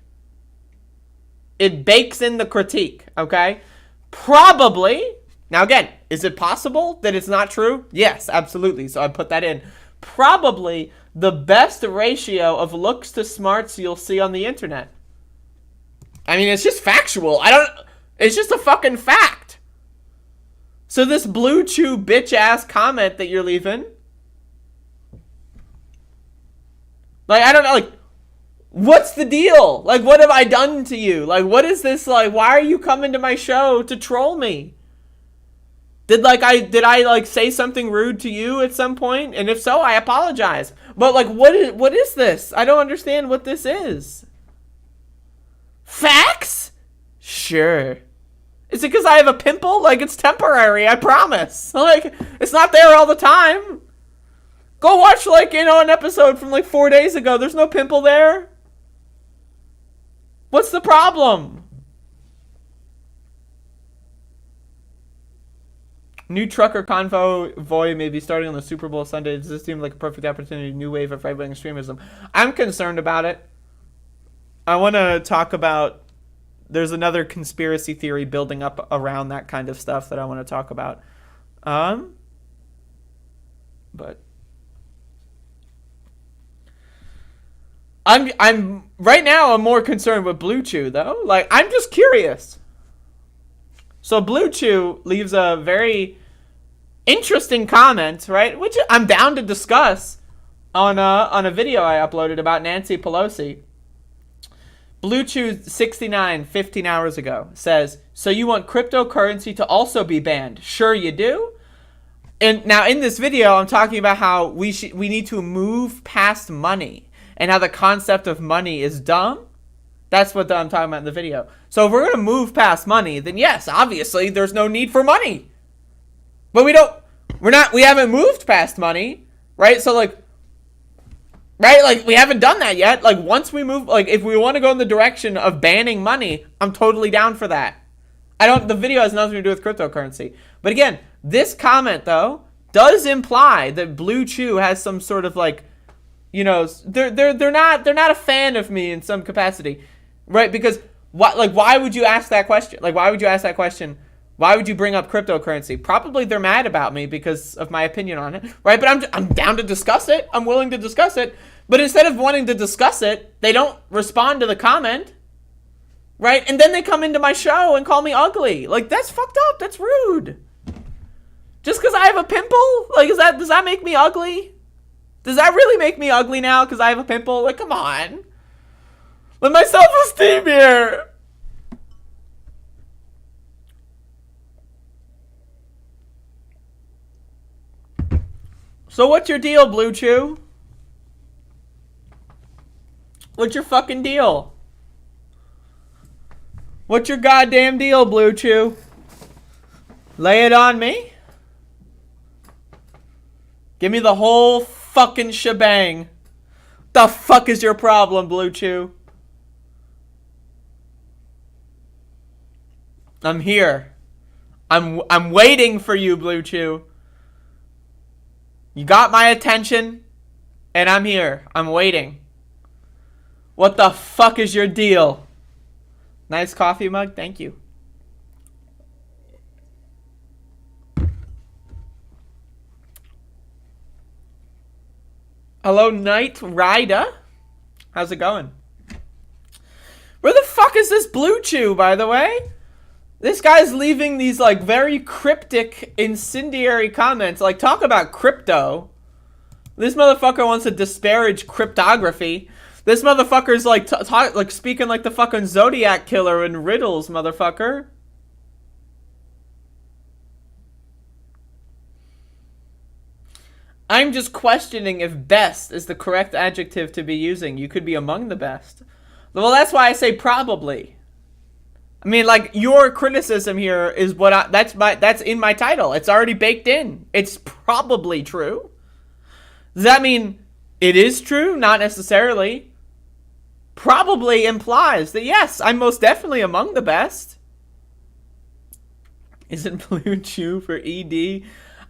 It bakes in the critique, okay? Probably. Now, again, is it possible that it's not true? Yes, absolutely. So I put that in. Probably the best ratio of looks to smarts you'll see on the internet. I mean, it's just factual. It's just a fucking fact. So this Blue Chew bitch-ass comment that you're leaving, I don't know, what's the deal? What have I done to you? What is this, why are you coming to my show to troll me? Did I say something rude to you at some point? And if so, I apologize. But what is this? I don't understand what this is. Facts? Sure. Is it because I have a pimple? It's temporary, I promise. It's not there all the time. Go watch, an episode from 4 days ago. There's no pimple there. What's the problem? New trucker convoy may be starting on the Super Bowl Sunday. Does this seem like a perfect opportunity? New wave of right-wing extremism. I'm concerned about it. I want to talk about... There's another conspiracy theory building up around that kind of stuff that I want to talk about. But... I'm right now I'm more concerned with Blue Chew though. I'm just curious. So Blue Chew leaves a very interesting comment, right? Which I'm down to discuss on a video I uploaded about Nancy Pelosi. Blue Chew 69 15 hours ago says, so you want cryptocurrency to also be banned? Sure you do. And now in this video, I'm talking about how we need to move past money and how the concept of money is dumb. That's what I'm talking about in the video. So if we're going to move past money, then yes, obviously there's no need for money. But we haven't moved past money, right? So like, right? Like we haven't done that yet. Like once we move, like if we want to go in the direction of banning money, I'm totally down for that. The video has nothing to do with cryptocurrency. But again, this comment though does imply that Blue Chew has some sort of like, you know, they're not a fan of me in some capacity, right? Because why would you ask that question? Like why would you ask that question? Why would you bring up cryptocurrency? Probably they're mad about me because of my opinion on it, right? But I'm down to discuss it. I'm willing to discuss it. But instead of wanting to discuss it, they don't respond to the comment, right? And then they come into my show and call me ugly. Like that's fucked up. That's rude. Just because I have a pimple? Like does that make me ugly? Does that really make me ugly now because I have a pimple? Like come on. Let my self-esteem here. So what's your deal, Blue Chew? What's your fucking deal? What's your goddamn deal, Blue Chew? Lay it on me. Give me the whole fucking shebang. The fuck is your problem, Blue Chew? I'm here. I'm waiting for you, Blue Chew. You got my attention, and I'm here. I'm waiting. What the fuck is your deal? Nice coffee mug, thank you. Hello, Knight Rider. How's it going? Where the fuck is this Blue Chew, by the way? This guy's leaving these like very cryptic, incendiary comments. Like, talk about crypto. This motherfucker wants to disparage cryptography. This motherfucker's like speaking like the fucking Zodiac killer in riddles, motherfucker. I'm just questioning if best is the correct adjective to be using. You could be among the best. Well, that's why I say probably. I mean, like, your criticism here is that's in my title. It's already baked in. It's probably true. Does that mean it is true? Not necessarily. Probably implies that yes, I'm most definitely among the best. Isn't Blue Chew for ED?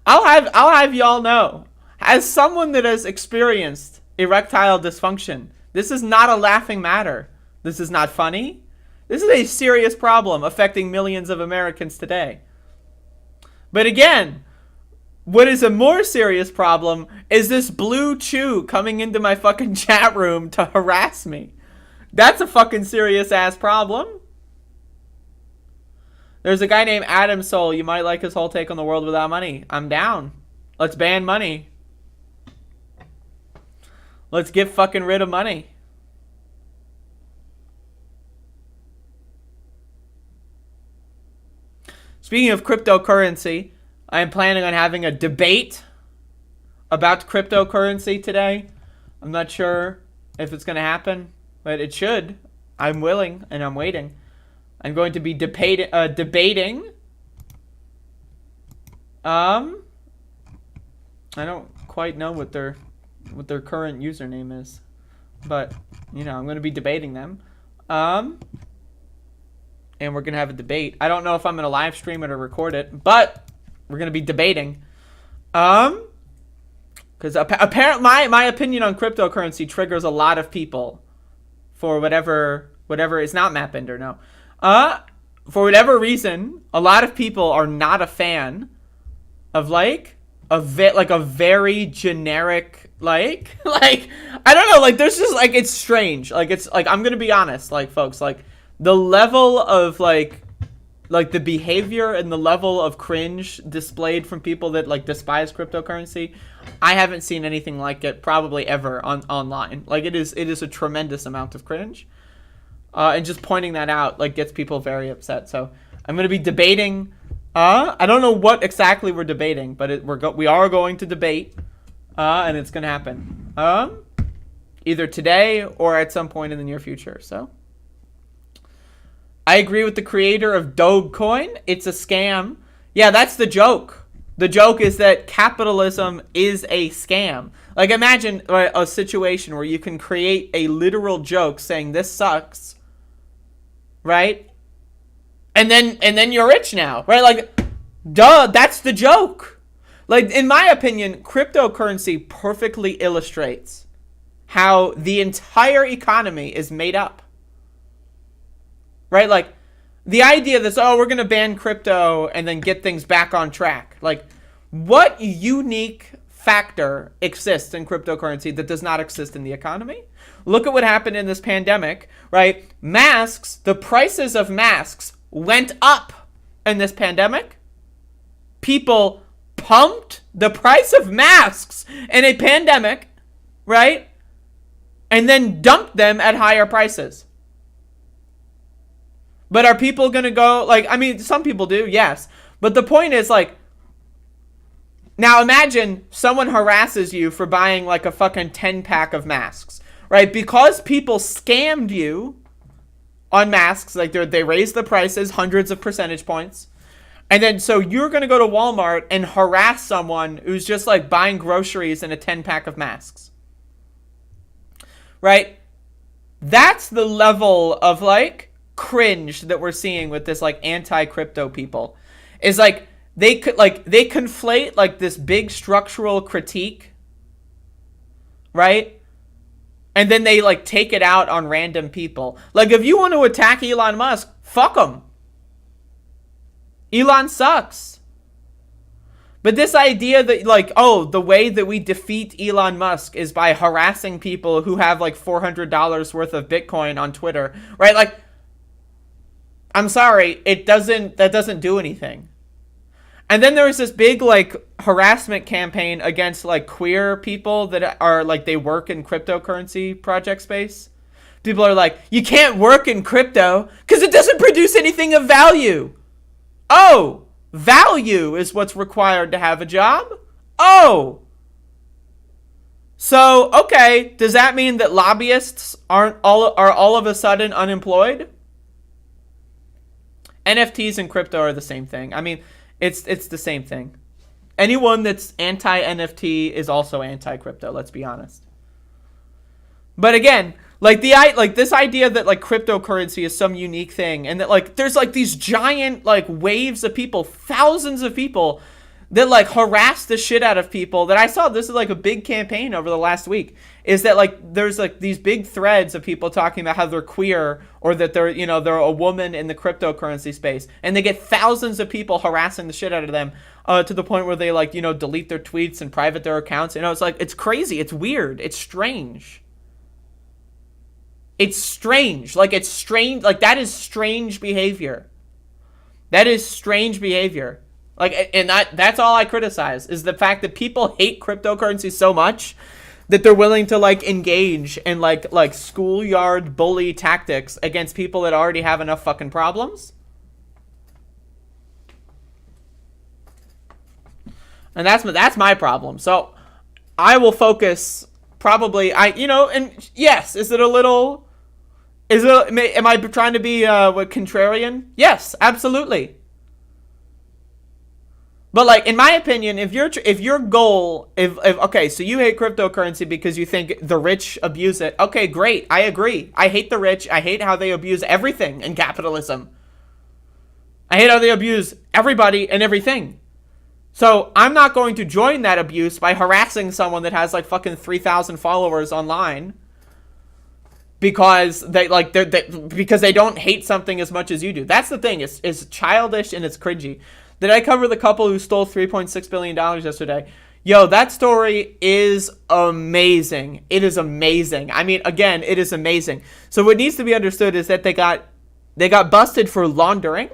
I'll have y'all know. As someone that has experienced erectile dysfunction, this is not a laughing matter. This is not funny. This is a serious problem affecting millions of Americans today. But again, what is a more serious problem is this Blue Chew coming into my fucking chat room to harass me. That's a fucking serious ass problem. There's a guy named Adam Soul. You might like his whole take on the world without money. I'm down. Let's ban money. Let's get fucking rid of money. Speaking of cryptocurrency, I am planning on having a debate about cryptocurrency today. I'm not sure if it's going to happen, but it should. I'm willing and I'm waiting. I'm going to be debating. I don't quite know what their current username is, but you know, I'm going to be debating them. And we're going to have a debate. I don't know if I'm going to live stream it or record it, but we're going to be debating. Because apparently my opinion on cryptocurrency triggers a lot of people for whatever is not Mapbender, no. For whatever reason, a lot of people are not a fan of like a very generic I don't know, like there's just like it's strange. Like it's like I'm going to be honest, like folks, like the level of like the behavior and the level of cringe displayed from people that like despise cryptocurrency, I haven't seen anything like it probably ever online. Like it is a tremendous amount of cringe. and just pointing that out like gets people very upset. So I'm going to be debating. I don't know what exactly we're debating, but we are going to debate, and it's going to happen either today or at some point in the near future. So I agree with the creator of Dogecoin. It's a scam. Yeah, that's the joke. The joke is that capitalism is a scam. Like, imagine a situation where you can create a literal joke saying this sucks, right? And then you're rich now, right? Like, duh, that's the joke. Like, in my opinion, cryptocurrency perfectly illustrates how the entire economy is made up. Right? Like, the idea that, we're going to ban crypto and then get things back on track. Like, what unique factor exists in cryptocurrency that does not exist in the economy? Look at what happened in this pandemic, right? Masks, the prices of masks went up in this pandemic. People pumped the price of masks in a pandemic, right? And then dumped them at higher prices. But are people going to go, like, I mean, some people do, yes. But the point is, like, now imagine someone harasses you for buying, like, a fucking 10-pack of masks, right? Because people scammed you on masks, like, they raised the prices hundreds of percentage points. And then, so you're going to go to Walmart and harass someone who's just, like, buying groceries and a 10-pack of masks. Right? That's the level of, like, cringe that we're seeing with this, like, anti-crypto people. Is, like, they conflate, like, this big structural critique, right? And then they, like, take it out on random people. Like, if you want to attack Elon Musk, fuck him. Elon sucks. But this idea that, like, the way that we defeat Elon Musk is by harassing people who have, like, $400 worth of Bitcoin on Twitter, right? Like, I'm sorry, that doesn't do anything. And then there was this big, like, harassment campaign against, like, queer people that are, like, they work in cryptocurrency project space. People are like, you can't work in crypto because it doesn't produce anything of value. Oh, value is what's required to have a job? Oh. So, okay, does that mean that lobbyists are all of a sudden unemployed? NFTs and crypto are the same thing. I mean, it's the same thing. Anyone that's anti-NFT is also anti-crypto, let's be honest. But again, like this idea that, like, cryptocurrency is some unique thing, and that, like, there's, like, these giant, like, waves of people, thousands of people that, like, harass the shit out of people that I saw. This is, like, a big campaign over the last week, is that, like, there's, like, these big threads of people talking about how they're queer or that they're, you know, they're a woman in the cryptocurrency space, and they get thousands of people harassing the shit out of them to the point where they, like, you know, delete their tweets and private their accounts. You know, it's like, it's crazy, it's weird, it's strange. It's strange. Like, it's strange. Like, that is strange behavior. That is strange behavior. Like, and that's all I criticize, is the fact that people hate cryptocurrency so much that they're willing to, like, engage in, like schoolyard bully tactics against people that already have enough fucking problems. And that's my problem. So I will focus probably, and yes, am I trying to be contrarian? Yes, absolutely. But, like, in my opinion, if your goal, okay, so you hate cryptocurrency because you think the rich abuse it. Okay, great. I agree. I hate the rich. I hate how they abuse everything in capitalism. I hate how they abuse everybody and everything. So I'm not going to join that abuse by harassing someone that has, like, fucking 3,000 followers online because because they don't hate something as much as you do. That's the thing. It's childish and it's cringy. Did I cover the couple who stole $3.6 billion yesterday? Yo, that story is amazing. It is amazing. I mean, again, it is amazing. So what needs to be understood is that they got busted for laundering.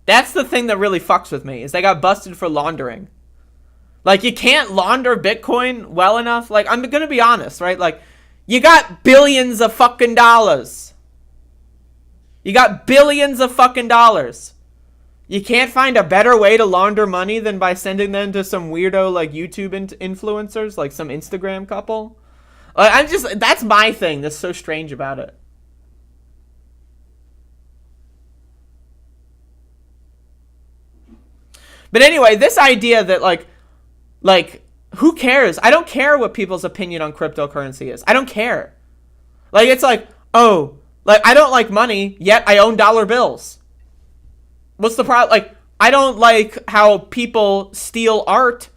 That's the thing that really fucks with me, is they got busted for laundering. Like, you can't launder Bitcoin well enough. Like, I'm going to be honest, right? Like, You got billions of fucking dollars. You got billions of fucking dollars. You can't find a better way to launder money than by sending them to some weirdo like YouTube influencers, like some Instagram couple. That's my thing that's so strange about it. But anyway, this idea that like, who cares? I don't care what people's opinion on cryptocurrency is. I don't care. Like, it's like, oh, like, I don't like money, yet I own dollar bills. What's the problem? Like, I don't like how people steal art.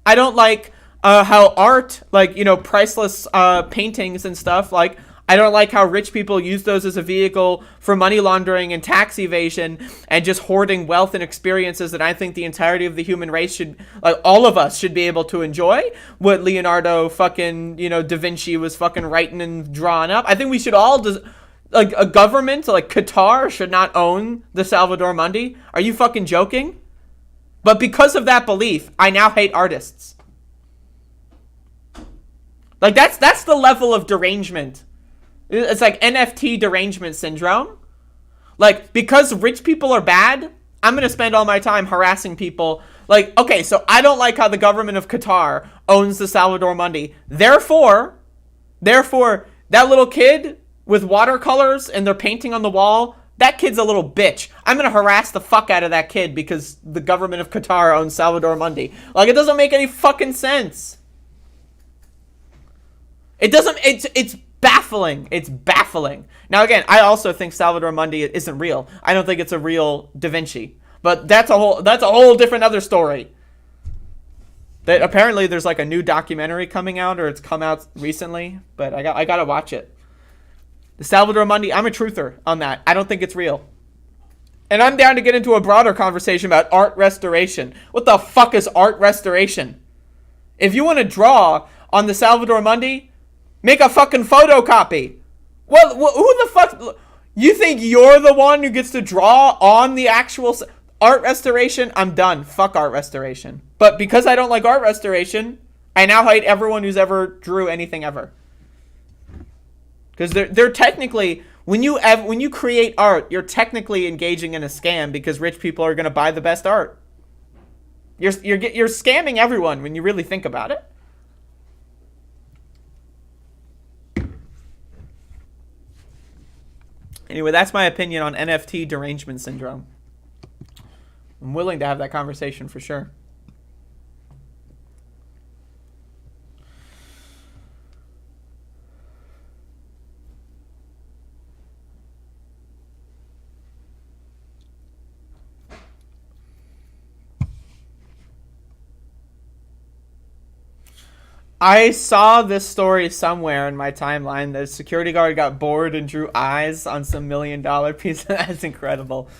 I don't like how art, like, you know, priceless paintings and stuff, like, I don't like how rich people use those as a vehicle for money laundering and tax evasion and just hoarding wealth and experiences that I think the entirety of the human race should, like, all of us should be able to enjoy. What Leonardo fucking, you know, Da Vinci was fucking writing and drawing up. I think we should all, like, a government like Qatar should not own the Salvador Mundi. Are you fucking joking? But because of that belief, I now hate artists. Like, that's the level of derangement. It's like NFT derangement syndrome. Like, because rich people are bad, I'm going to spend all my time harassing people. Like, okay, so I don't like how the government of Qatar owns the Salvador Mundi. Therefore, that little kid with watercolors and they're painting on the wall, that kid's a little bitch. I'm going to harass the fuck out of that kid because the government of Qatar owns Salvador Mundi. Like, it doesn't make any fucking sense. It doesn't, it's baffling. It's baffling. Now, again, I also think Salvador Mundi isn't real. I don't think it's a real Da Vinci. But that's a whole different other story. That apparently there's like a new documentary coming out, or it's come out recently, but I gotta watch it. The Salvador Mundi, I'm a truther on that. I don't think it's real. And I'm down to get into a broader conversation about art restoration. What the fuck is art restoration? If you want to draw on the Salvador Mundi, make a fucking photocopy. Well, who the fuck? You think you're the one who gets to draw on the actual art restoration? I'm done. Fuck art restoration. But because I don't like art restoration, I now hate everyone who's ever drew anything ever. Because they're technically, when you create art, you're technically engaging in a scam because rich people are going to buy the best art. You're scamming everyone when you really think about it. Anyway, that's my opinion on NFT derangement syndrome. I'm willing to have that conversation for sure. I saw this story somewhere in my timeline. The security guard got bored and drew eyes on some $1 million piece. That's incredible.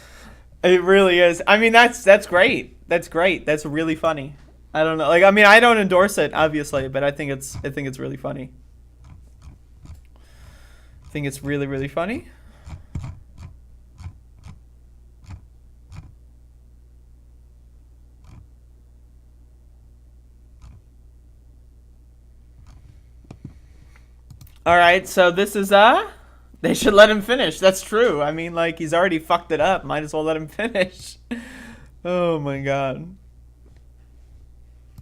It really is. I mean, that's great. That's great. That's really funny. I don't know. Like, I mean, I don't endorse it, obviously, but I think it's really funny. I think it's really, really funny. All right, so this is they should let him finish. That's true. I mean, like, he's already fucked it up. Might as well let him finish. Oh my god.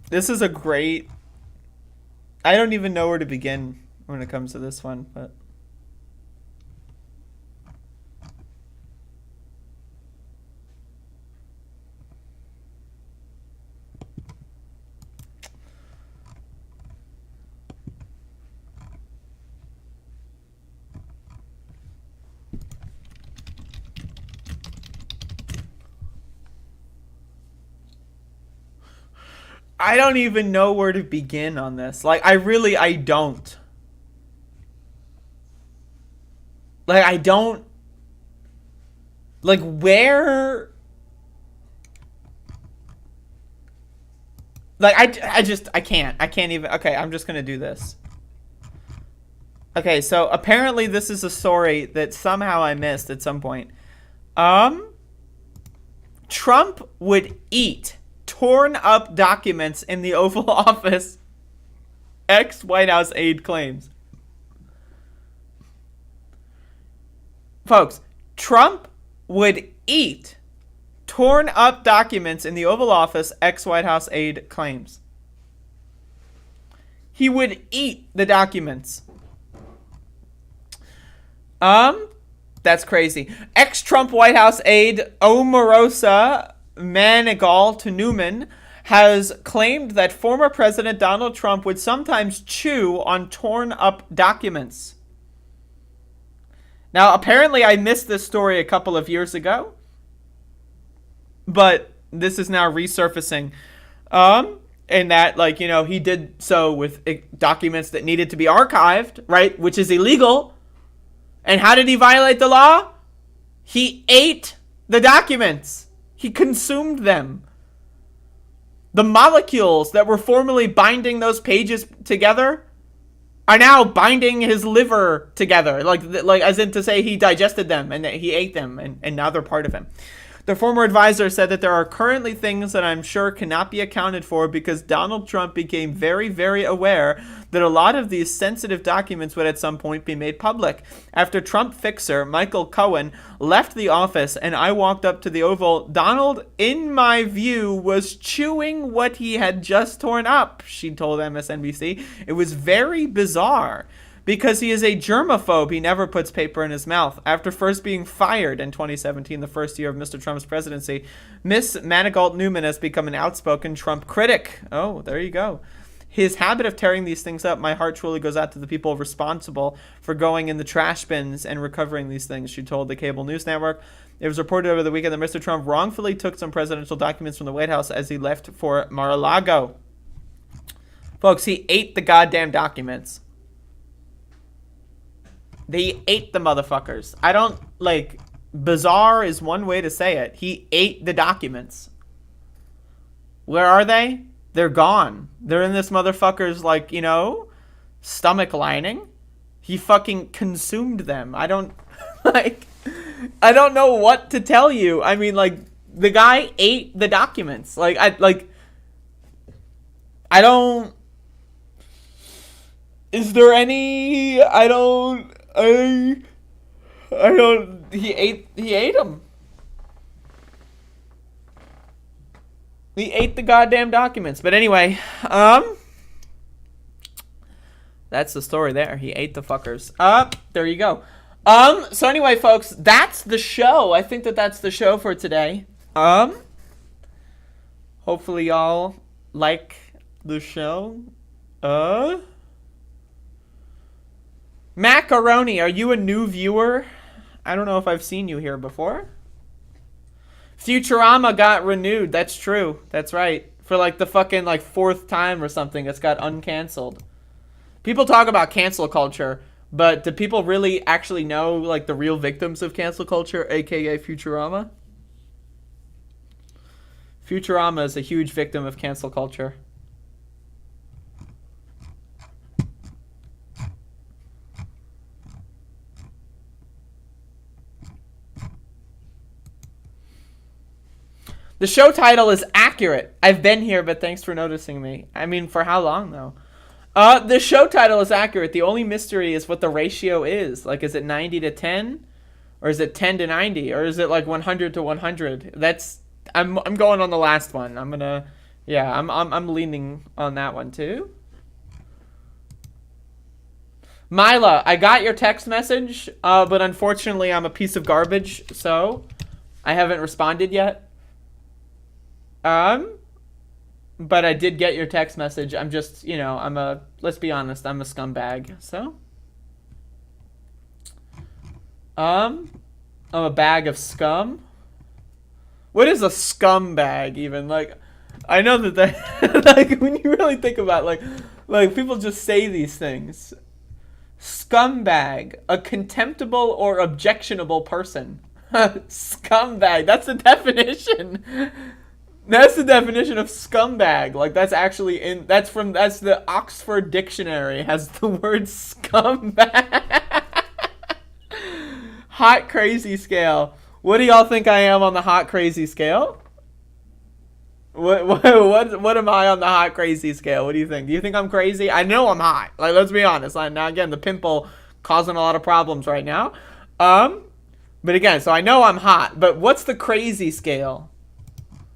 This is a great, I don't even know where to begin when it comes to this one, but I don't even know where to begin on this. Like, I don't. Like, I don't. Like, where. Like, I can't. I can't even. Okay, I'm just going to do this. Okay, so apparently this is a story that somehow I missed at some point. Trump would eat torn up documents in the Oval Office. Ex-White House aide claims. Folks, Trump would eat torn up documents in the Oval Office, ex-White House aide claims. He would eat the documents. That's crazy. Ex-Trump White House aide Omarosa Manigault to Newman has claimed that former President Donald Trump would sometimes chew on torn up documents. Now, apparently I missed this story a couple of years ago, but this is now resurfacing. And that, like, you know, he did so with documents that needed to be archived, right? Which is illegal. And how did he violate the law? He ate the documents. He consumed them. The molecules that were formerly binding those pages together are now binding his liver together. Like as in to say he digested them and that he ate them and now they're part of him. The former advisor said that there are currently things that I'm sure cannot be accounted for because Donald Trump became very, very aware that a lot of these sensitive documents would at some point be made public. After Trump fixer Michael Cohen left the office and I walked up to the Oval, Donald, in my view, was chewing what he had just torn up, she told MSNBC. It was very bizarre. Because he is a germaphobe, he never puts paper in his mouth. After first being fired in 2017, the first year of Mr. Trump's presidency, Miss Manigault Newman has become an outspoken Trump critic. Oh, there you go. His habit of tearing these things up, my heart truly goes out to the people responsible for going in the trash bins and recovering these things, she told the cable news network. It was reported over the weekend that Mr. Trump wrongfully took some presidential documents from the White House as he left for Mar-a-Lago. Folks, he ate the goddamn documents. They ate the motherfuckers. I don't, like, bizarre is one way to say it. He ate the documents. Where are they? They're gone. They're in this motherfucker's, like, you know, stomach lining. He fucking consumed them. I don't, like, I don't know what to tell you. I mean, like, the guy ate the documents. Like, I don't, is there any, he ate them. He ate the goddamn documents. But anyway, that's the story there. He ate the fuckers. There you go. So anyway, folks, that's the show. I think that's the show for today. Hopefully y'all like the show. Macaroni, are you a new viewer? I don't know if I've seen you here before. Futurama got renewed. That's true. That's right. For like the fucking like fourth time or something, it's got uncanceled. People talk about cancel culture, but do people really actually know like the real victims of cancel culture, aka Futurama? Futurama is a huge victim of cancel culture. The show title is accurate. I've been here, but thanks for noticing me. I mean, for how long, though? The show title is accurate. The only mystery is what the ratio is. Like, is it 90 to 10? Or is it 10 to 90? Or is it like 100 to 100? That's... I'm going on the last one. I'm gonna... Yeah, I'm leaning on that one, too. Mila, I got your text message, but unfortunately I'm a piece of garbage, so I haven't responded yet. But I did get your text message. I'm just, you know, let's be honest, I'm a scumbag, so. I'm a bag of scum. What is a scumbag even? Like, I know that like, when you really think about like people just say these things. Scumbag, a contemptible or objectionable person. Scumbag, that's the definition. That's the definition of scumbag. Like, that's actually that's the Oxford Dictionary has the word scumbag. Hot crazy scale. What do y'all think I am on the hot crazy scale? What am I on the hot crazy scale? What do you think? Do you think I'm crazy? I know I'm hot. Like, let's be honest. Now again, the pimple causing a lot of problems right now. But again, so I know I'm hot, but what's the crazy scale?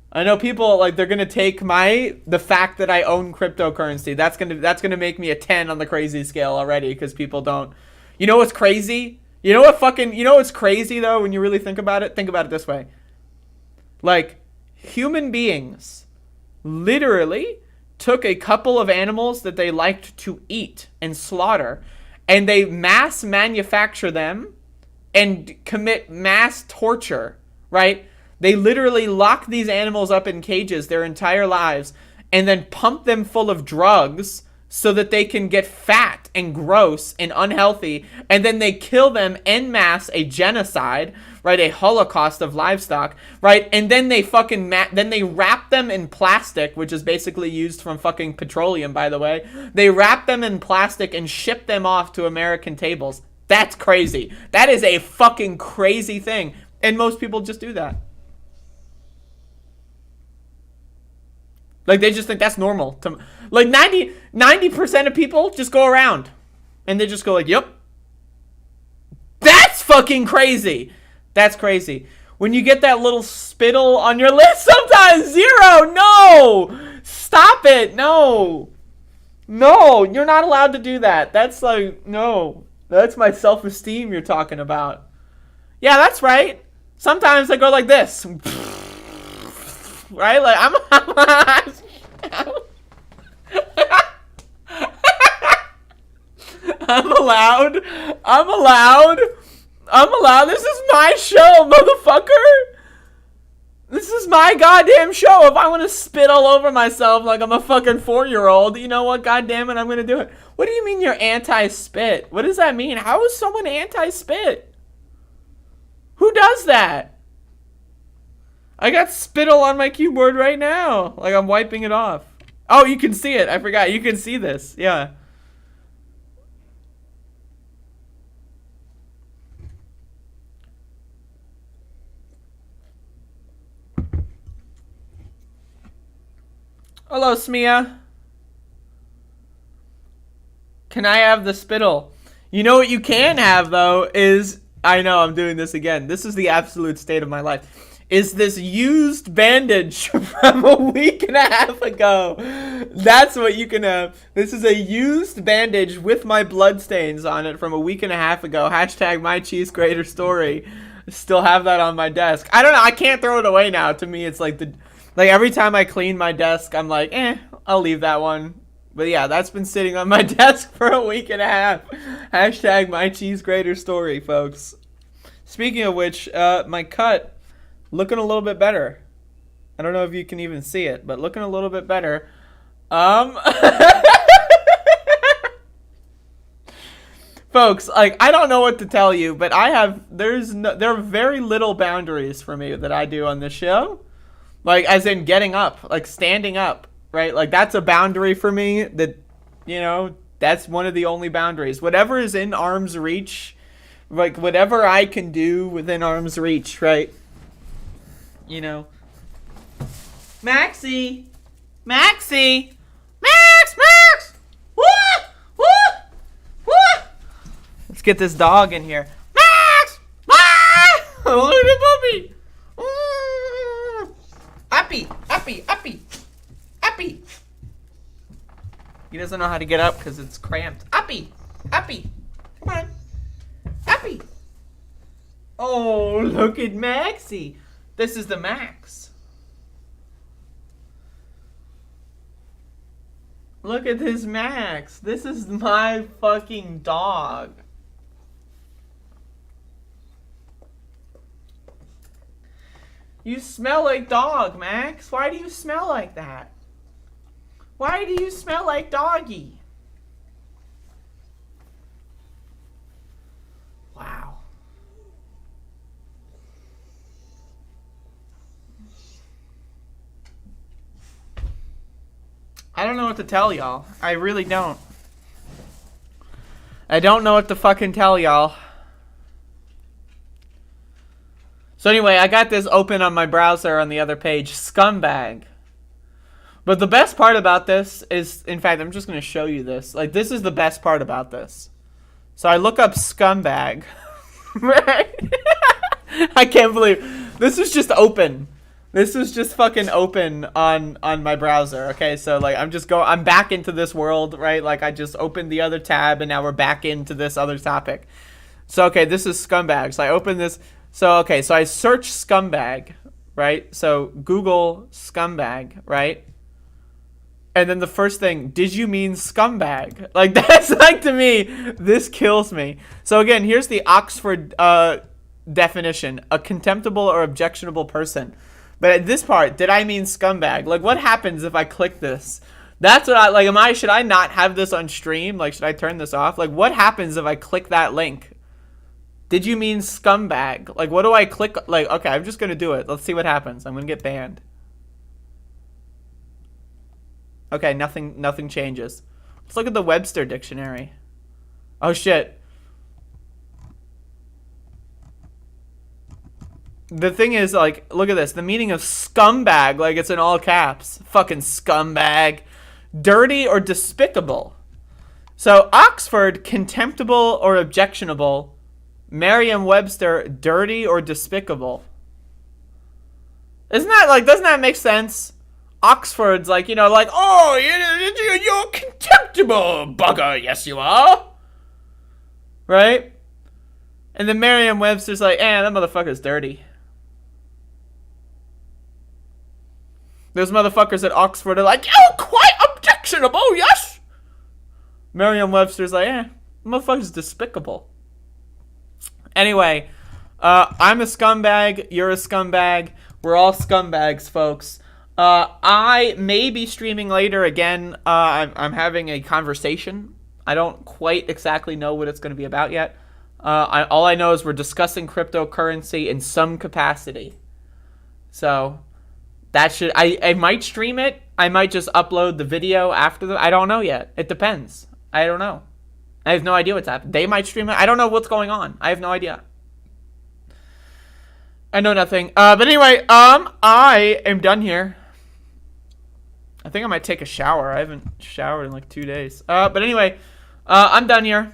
I know people like they're gonna take the fact that I own cryptocurrency. That's gonna make me a 10 on the crazy scale already because people don't. You know what's crazy? You know what's crazy though when you really think about it? Think about it this way. Like human beings literally took a couple of animals that they liked to eat and slaughter, and they mass manufacture them and commit mass torture, right? They literally lock these animals up in cages their entire lives and then pump them full of drugs so that they can get fat and gross and unhealthy, and then they kill them en masse, a genocide, right? A holocaust of livestock, right? And then they fucking then they wrap them in plastic, which is basically used from fucking petroleum, by the way. They wrap them in plastic and ship them off to American tables. That's crazy. That is a fucking crazy thing. And most people just do that. Like, they just think that's normal. Like, 90% of people just go around. And they just go like, yep. That's fucking crazy. That's crazy. When you get that little spittle on your list, sometimes 0. No. Stop it. No. No, you're not allowed to do that. That's like, no. That's my self-esteem you're talking about. Yeah, that's right. Sometimes I go like this. Right? Like, I'm allowed. This is my show, motherfucker. This is my goddamn show. If I want to spit all over myself like I'm a fucking 4-year-old, you know what? Goddamn it, I'm going to do it. What do you mean you're anti-spit? What does that mean? How is someone anti-spit? Who does that? I got spittle on my keyboard right now. Like I'm wiping it off. Oh, you can see it. I forgot. You can see this. Yeah. Hello, Smia. Can I have the spittle? You know what you can have, though, is... I know, I'm doing this again. This is the absolute state of my life. Is this used bandage from a week and a half ago. That's what you can have. This is a used bandage with my bloodstains on it from a week and a half ago. Hashtag my cheese grater story. Still have that on my desk. I don't know. I can't throw it away now. To me, it's like like every time I clean my desk, I'm like, I'll leave that one. But yeah, that's been sitting on my desk for a week and a half. Hashtag my cheese grater story, folks. Speaking of which, my cut looking a little bit better. I don't know if you can even see it, but looking a little bit better. Folks, like, I don't know what to tell you, but there are very little boundaries for me that I do on this show. Like, as in getting up, like standing up, right? Like, that's a boundary for me that, you know, that's one of the only boundaries. Whatever is in arm's reach, like, whatever I can do within arm's reach, right? You know. Maxie! Max! Woo! Woo! Woo! Let's get this dog in here. Max! Ah! Look at the puppy! Uppy! He doesn't know how to get up because it's cramped. Uppy! Come on. Uppy! Oh, look at Maxie. This is the Max. Look at this Max. This is my fucking dog. You smell like dog, Max. Why do you smell like that? Why do you smell like doggy? Wow. I don't know what to tell y'all. I really don't. I don't know what to fucking tell y'all. So anyway, I got this open on my browser on the other page. Scumbag. But the best part about this is, in fact, I'm just going to show you this. Like, this is the best part about this. So I look up scumbag. Right? I can't believe this was just open. This was just fucking open on my browser. Okay, so like I'm back into this world, right? Like I just opened the other tab and now we're back into this other topic. So okay, this is scumbag. So I open this. So okay, so I search scumbag, right? So Google scumbag, right? And then the first thing, did you mean scumbag? Like that's like, to me, this kills me. So again, here's the Oxford definition: a contemptible or objectionable person. But at this part, did I mean scumbag? Like, what happens if I click this? That's what I like. Should I not have this on stream? Like, should I turn this off? Like, what happens if I click that link? Did you mean scumbag? Like, what do I click? Like, okay, I'm just gonna do it. Let's see what happens. I'm gonna get banned. Okay, nothing changes. Let's look at the Webster dictionary. Oh shit. The thing is, like, look at this. The meaning of scumbag, like it's in all caps. Fucking scumbag. Dirty or despicable. So, Oxford, contemptible or objectionable. Merriam-Webster, dirty or despicable. Isn't that, like, doesn't that make sense? Oxford's like, you know, like, oh, you're contemptible, bugger. Yes, you are. Right? And then Merriam-Webster's like, that motherfucker's dirty. Those motherfuckers at Oxford are like, oh, quite objectionable, yes. Merriam-Webster's like, motherfucker's despicable. Anyway, I'm a scumbag. You're a scumbag. We're all scumbags, folks. I may be streaming later again. I'm having a conversation. I don't quite exactly know what it's going to be about yet. All I know is we're discussing cryptocurrency in some capacity. So that should, I might stream it. I might just upload the video after I don't know yet. It depends. I don't know. I have no idea what's happening. They might stream it. I don't know what's going on. I have no idea. I know nothing. But anyway, I am done here. I think I might take a shower. I haven't showered in like 2 days. But anyway, I'm done here.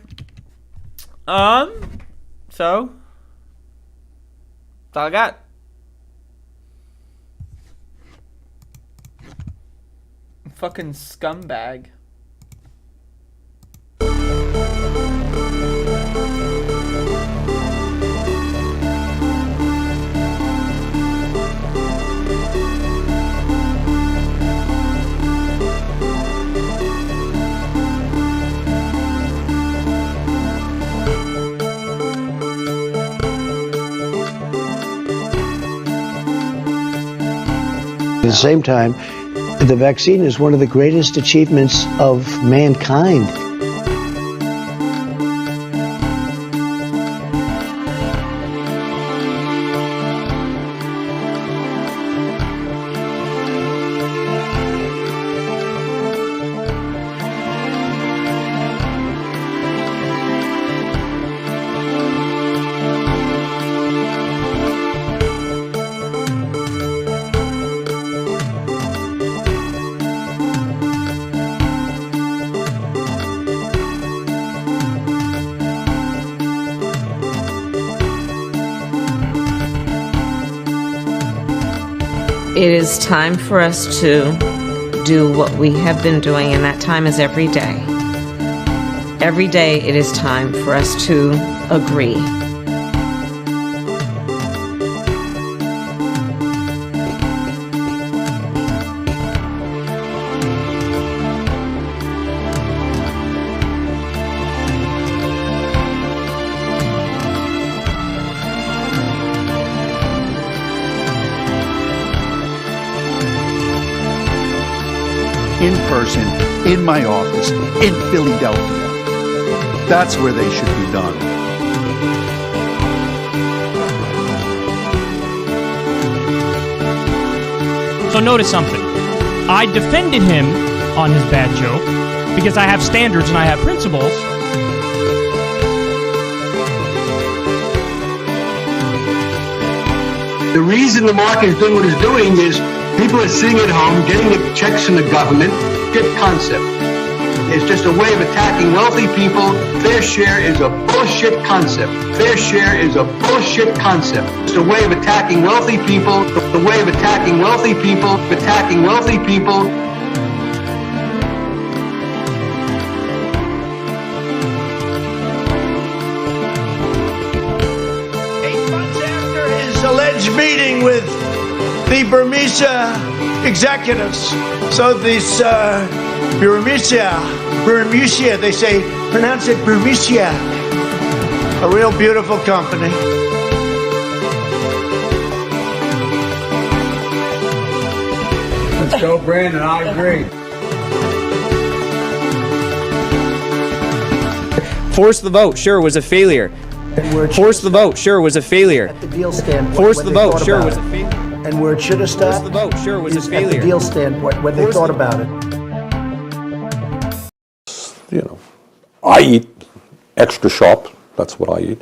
So that's all I got. Fucking scumbag. At the same time, the vaccine is one of the greatest achievements of mankind. It is time for us to do what we have been doing, and that time is every day. Every day it is time for us to agree. In person, in my office, in Philadelphia. That's where they should be done. So notice something. I defended him on his bad joke because I have standards and I have principles. The reason the market is doing what it's doing is people are sitting at home, getting the checks from the government. Get concept. is just a way of attacking wealthy people. Fair share is a bullshit concept. Fair share is a bullshit concept. It's a way of attacking wealthy people. The way of attacking wealthy people. Attacking wealthy people. 8 months after his alleged meeting with the Burmese executives. So this Burmese, they say, pronounce it Burmese. A real beautiful company. Let's go, Brandon. I agree. Force the vote, sure, was a failure. Force the vote, sure, was a failure. At the deal standpoint, Force the vote, sure, was a failure. And where it should have stopped. Force the vote, sure, was a is failure. At the deal standpoint, when they thought about it. You know, I eat extra sharp. That's what I eat.